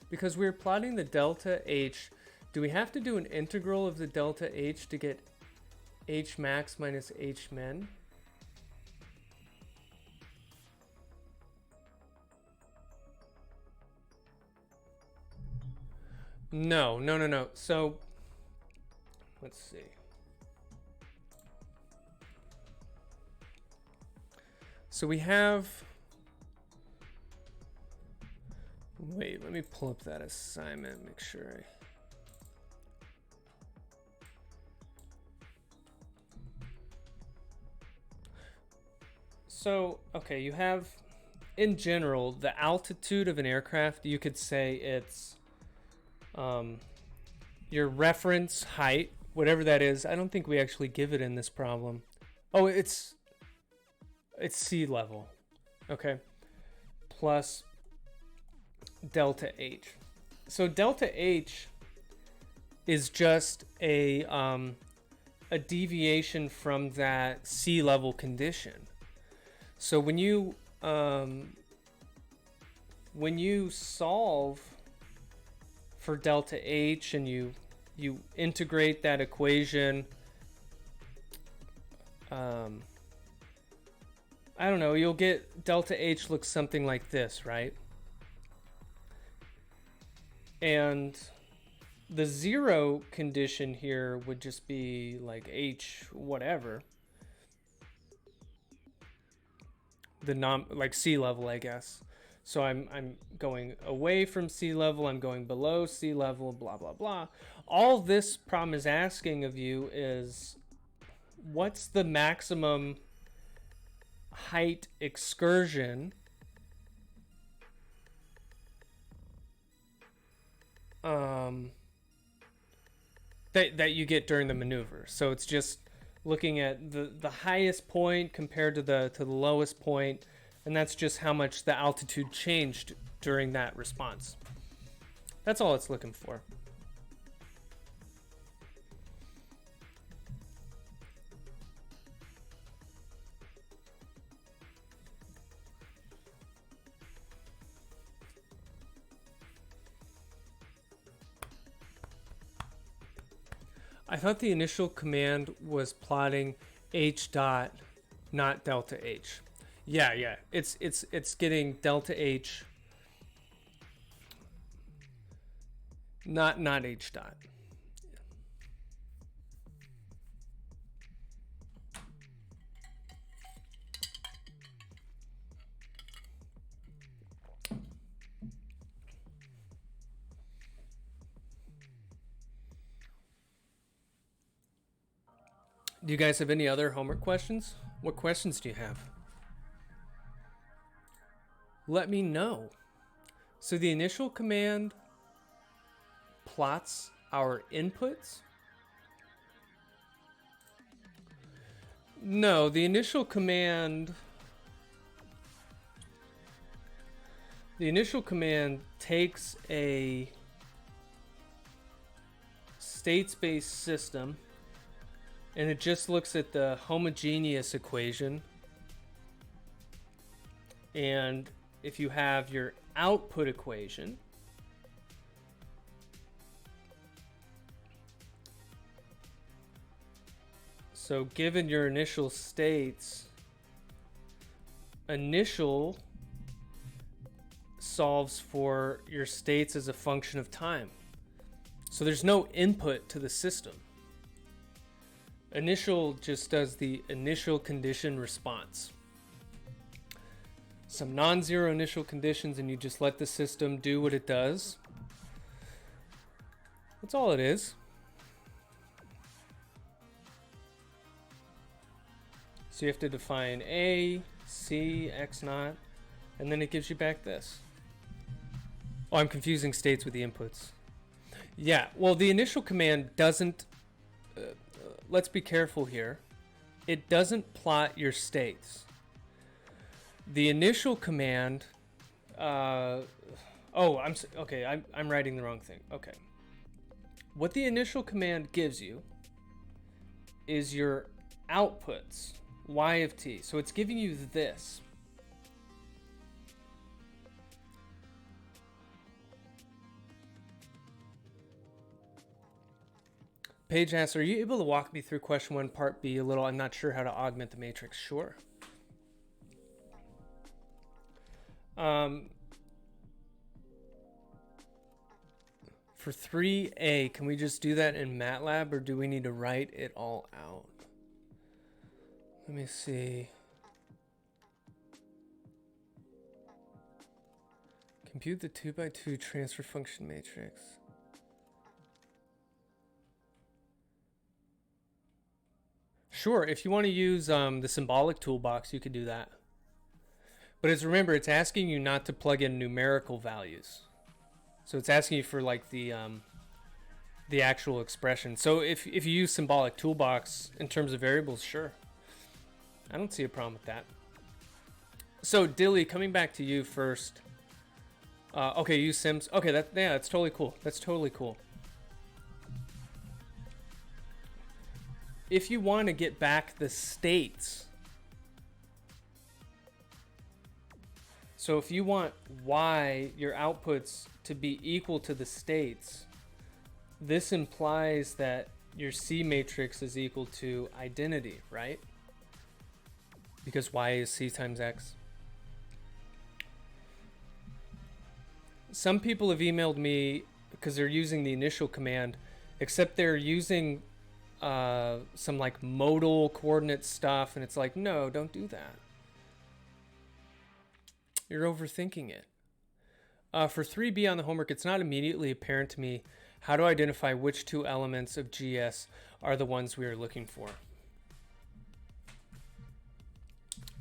Because we're plotting the delta H, do we have to do an integral of the delta H to get H max minus H min? No. So, let's see. So we have, wait, let me pull up that assignment, make sure So, okay, you have, in general, the altitude of an aircraft, you could say it's your reference height, whatever that is. I don't think we actually give it in this problem. Oh, it's sea level. Okay. Plus delta H. So delta H is just a deviation from that sea level condition. So when you solve for delta H and you integrate that equation, I don't know, you'll get delta H looks something like this, right? And the zero condition here would just be like H whatever. like sea level, I guess. So I'm going away from sea level, I'm going below sea level, blah blah blah. All this problem is asking of you is, what's the maximum height excursion that you get during the maneuver. So it's just looking at the highest point compared to the lowest point, and that's just how much the altitude changed during that response. That's all it's looking for. I thought the initial command was plotting h dot, not delta h. Yeah. It's getting delta h, not h dot. Do you guys have any other homework questions? What questions do you have? Let me know. So the initial command plots our inputs. No, the initial command takes a state-space system and it just looks at the homogeneous equation. And if you have your output equation, so given your initial states, initial solves for your states as a function of time. So there's no input to the system. Initial just does the initial condition response. Some non-zero initial conditions, and you just let the system do what it does. That's all it is. So you have to define A, C, X naught, and then it gives you back this. Oh, I'm confusing states with the inputs. Yeah, well, the initial command doesn't, let's be careful here. It doesn't plot your states. The initial command, I'm writing the wrong thing. Okay. What the initial command gives you is your outputs, y of t. So it's giving you this. Paige asks, are you able to walk me through question 1, part B a little? I'm not sure how to augment the matrix. Sure. For 3A, can we just do that in Matlab, or do we need to write it all out? Let me see. Compute the 2x2 transfer function matrix. Sure, if you want to use the symbolic toolbox, you could do that. But remember, it's asking you not to plug in numerical values. So it's asking you for like the actual expression. So if you use symbolic toolbox in terms of variables, sure. I don't see a problem with that. So Dilly, coming back to you first. Okay, use Sims. Okay, that's totally cool. That's totally cool. If you want to get back the states, so if you want y, your outputs, to be equal to the states, this implies that your C matrix is equal to identity, right? Because y is C times x. Some people have emailed me because they're using the initial command, except they're using some like modal coordinate stuff, and it's like, no, don't do that. You're overthinking it. For 3B on the homework, it's not immediately apparent to me how to identify which two elements of GS are the ones we are looking for.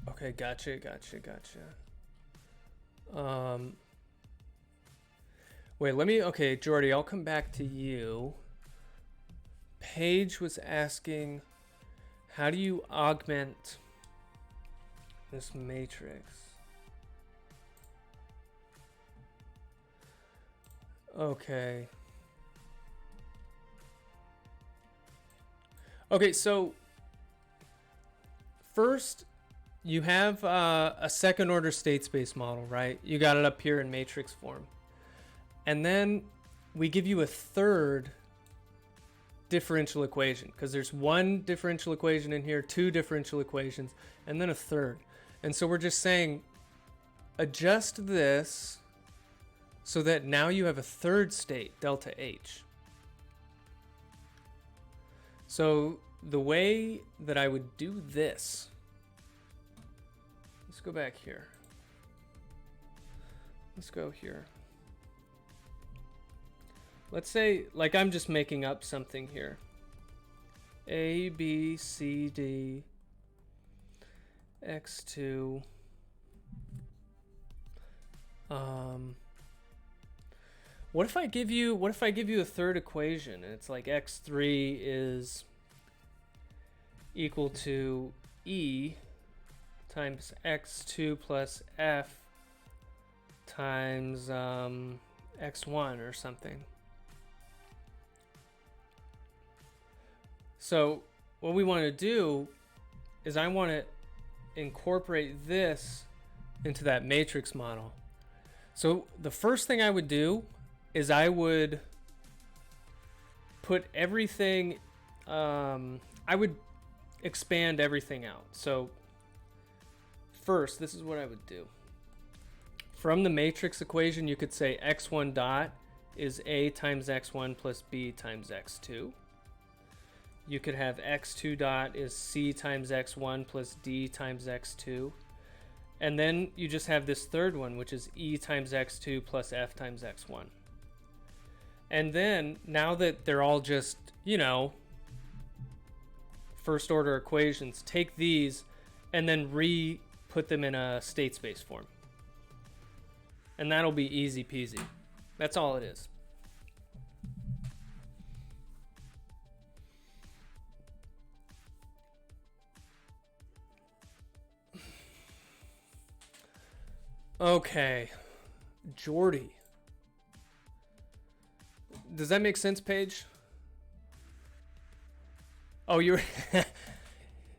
Okay, gotcha. Wait, okay, Jordy, I'll come back to you. Paige was asking, how do you augment this matrix? Okay. Okay, so first you have a second order state space model, right? You got it up here in matrix form. And then we give you a third differential equation, because there's one differential equation in here, two differential equations, and then a third. And so we're just saying, adjust this so that now you have a third state, delta H. So the way that I would do this, let's go back here. Let's go here. Let's say, like, I'm just making up something here. A, B, C, D, X2. What if I give you a third equation and it's like X3 is equal to E times X2 plus F times X1 or something. So what we want to do is I want to incorporate this into that matrix model. So the first thing I would do is I would put everything, I would expand everything out. So first, this is what I would do. From the matrix equation, you could say x1 dot is A times x1 plus B times x2. You could have x2 dot is C times x1 plus D times x2. And then you just have this third one, which is E times x2 plus F times x1. And then, now that they're all just, you know, first order equations, take these and then put them in a state space form. And that'll be easy peasy. That's all it is. Okay, Jordy. Does that make sense, Paige? Oh, you were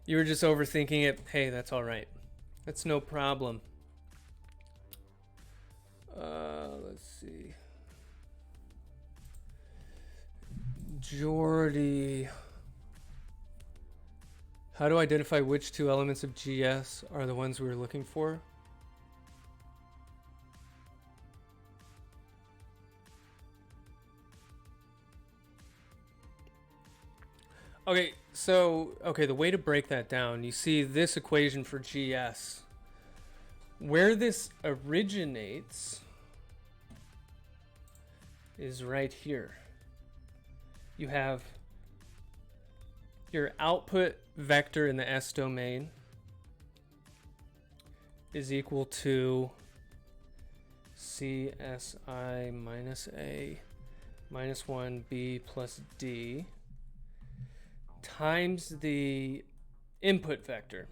you were just overthinking it. Hey, that's all right. That's no problem. Let's see. Jordy. How to identify which two elements of GS are the ones we were looking for? Okay, so, the way to break that down, you see this equation for GS. Where this originates is right here. You have your output vector in the S domain is equal to CSI minus A minus 1B plus D times the input vector.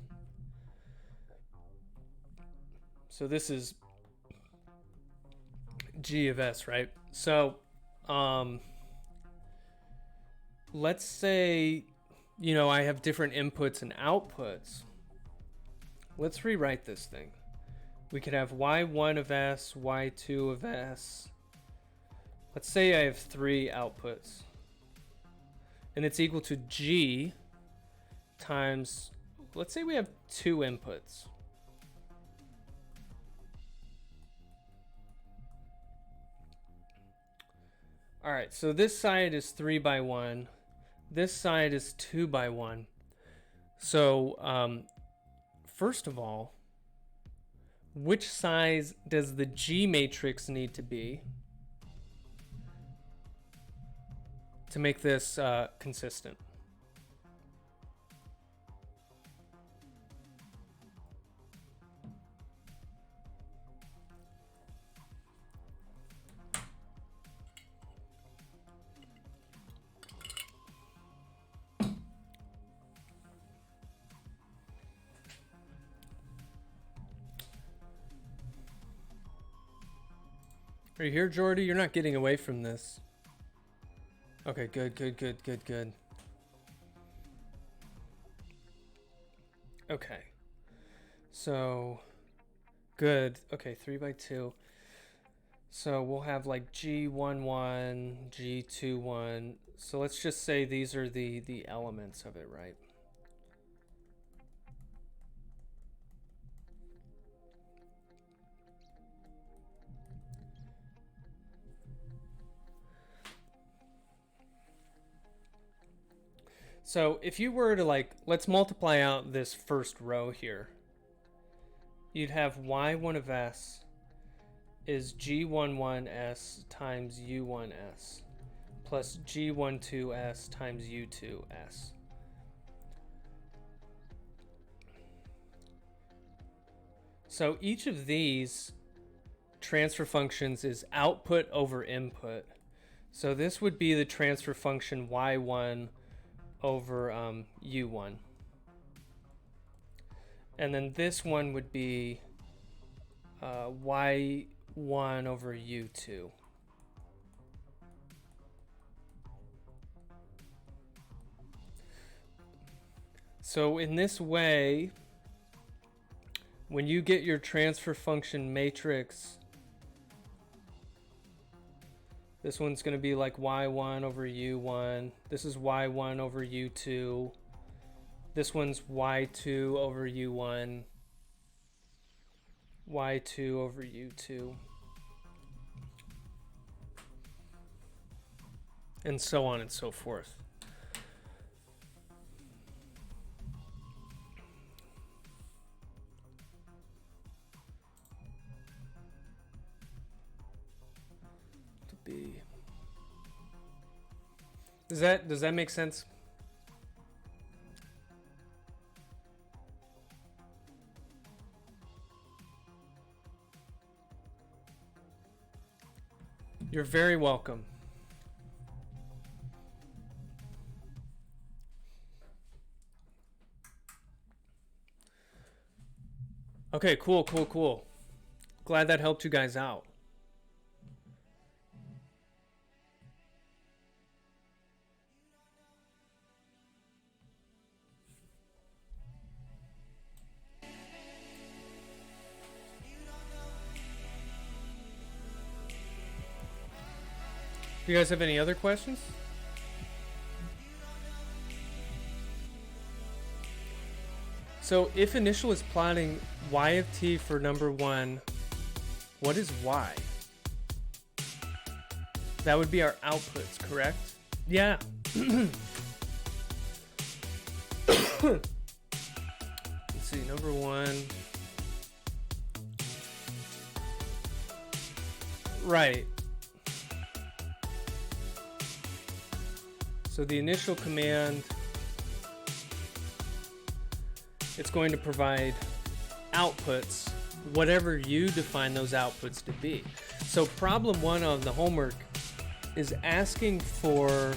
So this is G of S, right? So let's say, you know, I have different inputs and outputs. Let's rewrite this thing. We could have Y1 of S, Y2 of S. Let's say I have 3 outputs. And it's equal to G times, let's say we have 2 inputs. All right, so this side is 3 by 1. This side is 2 by 1. So first of all, which size does the G matrix need to be to make this consistent? Are you here, Jordy? You're not getting away from this. Okay, good. Okay. So, good. Okay, 3 by 2. So we'll have like G11, G21. So let's just say these are the elements of it, right? So if you were to let's multiply out this first row here. You'd have Y1 of S is G11S times U1S plus G12S times U2S. So each of these transfer functions is output over input. So this would be the transfer function Y1 over U1. And then this one would be Y1 over U2. So in this way, when you get your transfer function matrix, this one's going to be like Y1 over U1. This is Y1 over U2. This one's Y2 over U1. Y2 over U2. And so on and so forth. Does that make sense? You're very welcome. Okay, cool. Glad that helped you guys out. Do you guys have any other questions? So if initial is plotting y of t for number 1, what is y? That would be our outputs, correct? Yeah. Let's see, number 1. Right. So the initial command, it's going to provide outputs, whatever you define those outputs to be. So problem 1 on the homework is asking for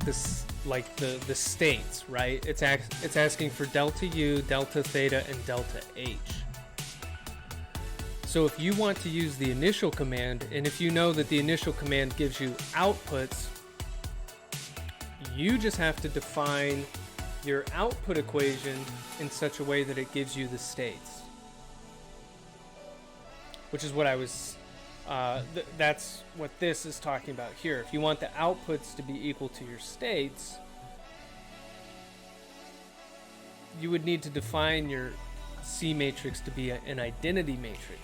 this, like the states, right? It's asking for delta U, delta theta, and delta H. So if you want to use the initial command, and if you know that the initial command gives you outputs, you just have to define your output equation in such a way that it gives you the states. Which is what I was, that's what this is talking about here. If you want the outputs to be equal to your states, you would need to define your C matrix to be an identity matrix.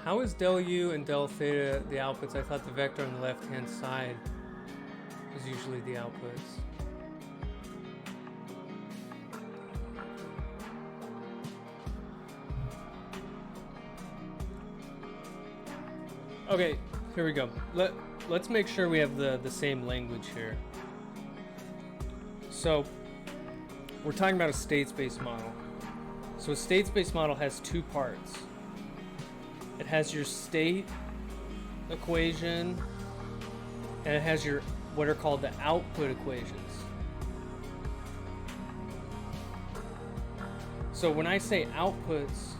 How is del U and del theta the outputs? I thought the vector on the left-hand side was usually the outputs. Okay, here we go. Let's make sure we have the same language here. So, we're talking about a state space model. So a state space model has two parts. It has your state equation, and it has your what are called the output equations. So when I say outputs,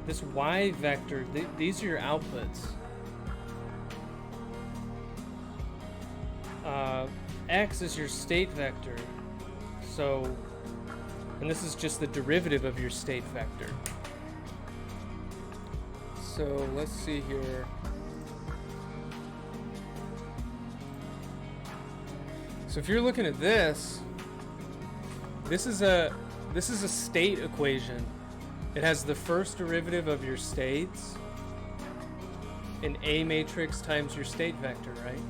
this y vector, these are your outputs. X is your state vector. So, and this is just the derivative of your state vector. So let's see here. So if you're looking at this, this is a state equation. It has the first derivative of your states in A matrix times your state vector, right?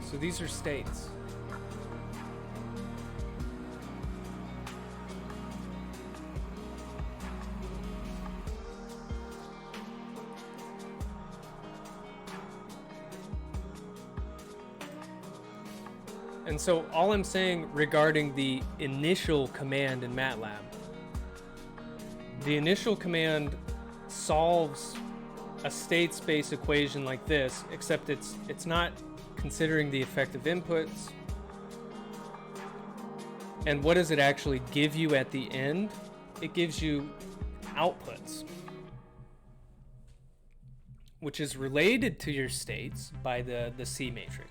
So these are states. And so all I'm saying regarding the initial command in Matlab, the initial command solves a state space equation like this, except it's not considering the effective inputs. And what does it actually give you at the end? It gives you outputs, which is related to your states by the C matrix.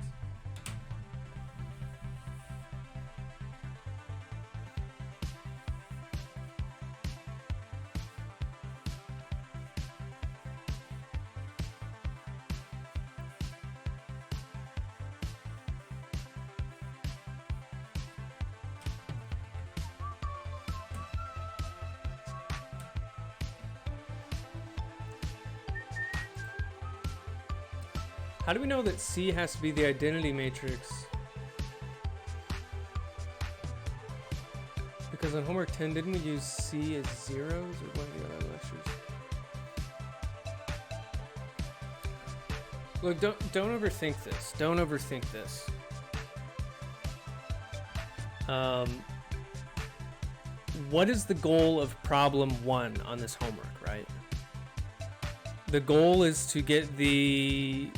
How do we know that C has to be the identity matrix? Because on homework 10, didn't we use C as zeros or one of the other lectures? Look, don't overthink this. Don't overthink this. What is the goal of problem 1 on this homework, right? The goal is to get the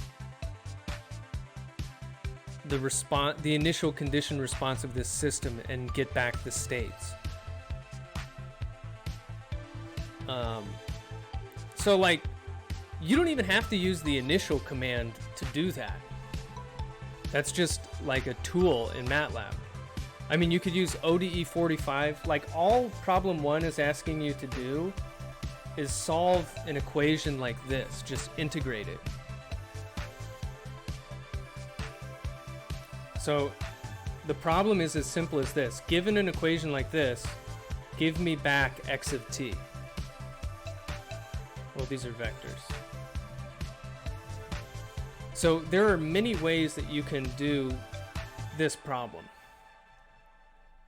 initial condition response of this system and get back the states. So like, you don't even have to use the initial command to do that. That's just like a tool in Matlab. I mean, you could use ODE 45. Like, all problem 1 is asking you to do is solve an equation like this. Just integrate it. So the problem is as simple as this. Given an equation like this, give me back x of t. Well, these are vectors. So there are many ways that you can do this problem.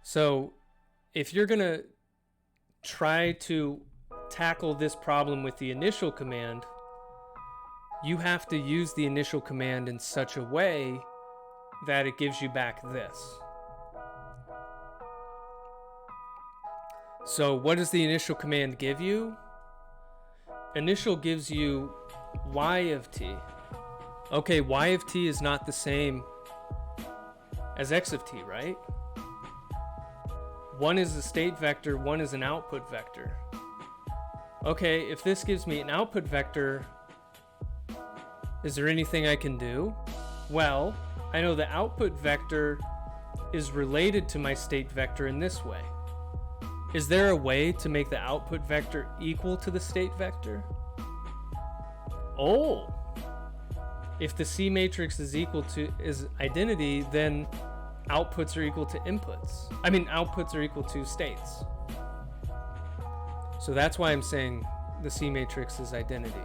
So if you're going to try to tackle this problem with the initial command, you have to use the initial command in such a way that it gives you back this. So what does the initial command give you? Initial gives you y of t. Okay, y of t is not the same as x of t, right? One is a state vector, one is an output vector. Okay, if this gives me an output vector, is there anything I can do? Well, I know the output vector is related to my state vector in this way. Is there a way to make the output vector equal to the state vector? Oh! If the C matrix is identity, then outputs are equal to inputs. I mean, outputs are equal to states. So that's why I'm saying the C matrix is identity.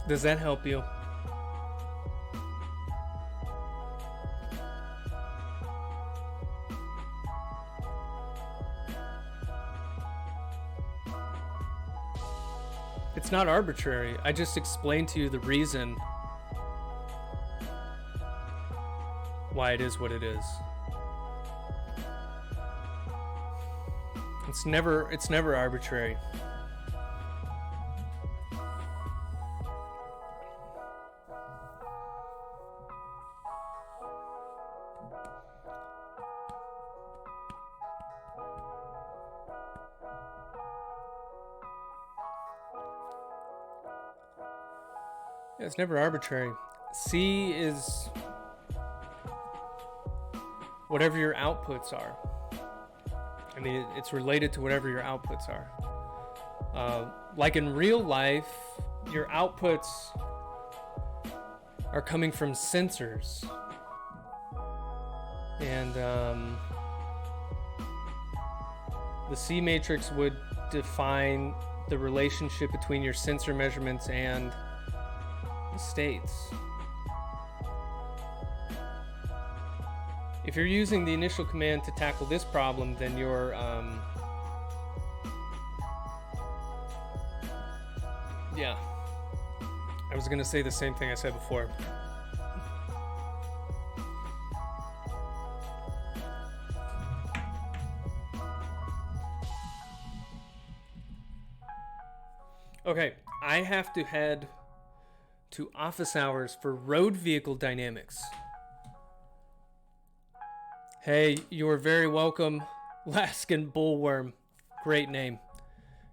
Does that help you? It's not arbitrary. I just explained to you the reason why it is what it is. It's never arbitrary. Yeah, it's never arbitrary. C is whatever your outputs are. I mean, it's related to whatever your outputs are. Like in real life, your outputs are coming from sensors. And the C matrix would define the relationship between your sensor measurements and the states. If you're using the initial command to tackle this problem, then you're yeah, I was gonna say the same thing I said before. Okay, I have to head to office hours for road vehicle dynamics. Hey, you are very welcome, Laskin Bullworm. Great name.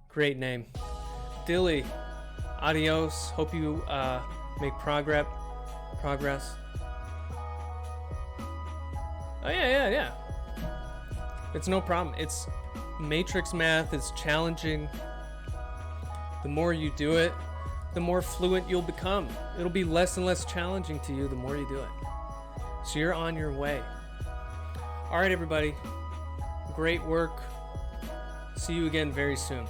Great name. Dilly, adios. Hope you make progress. Oh, yeah. It's no problem. It's matrix math. It's challenging. The more you do it, the more fluent you'll become. It'll be less and less challenging to you the more you do it. So you're on your way. All right, everybody. Great work. See you again very soon.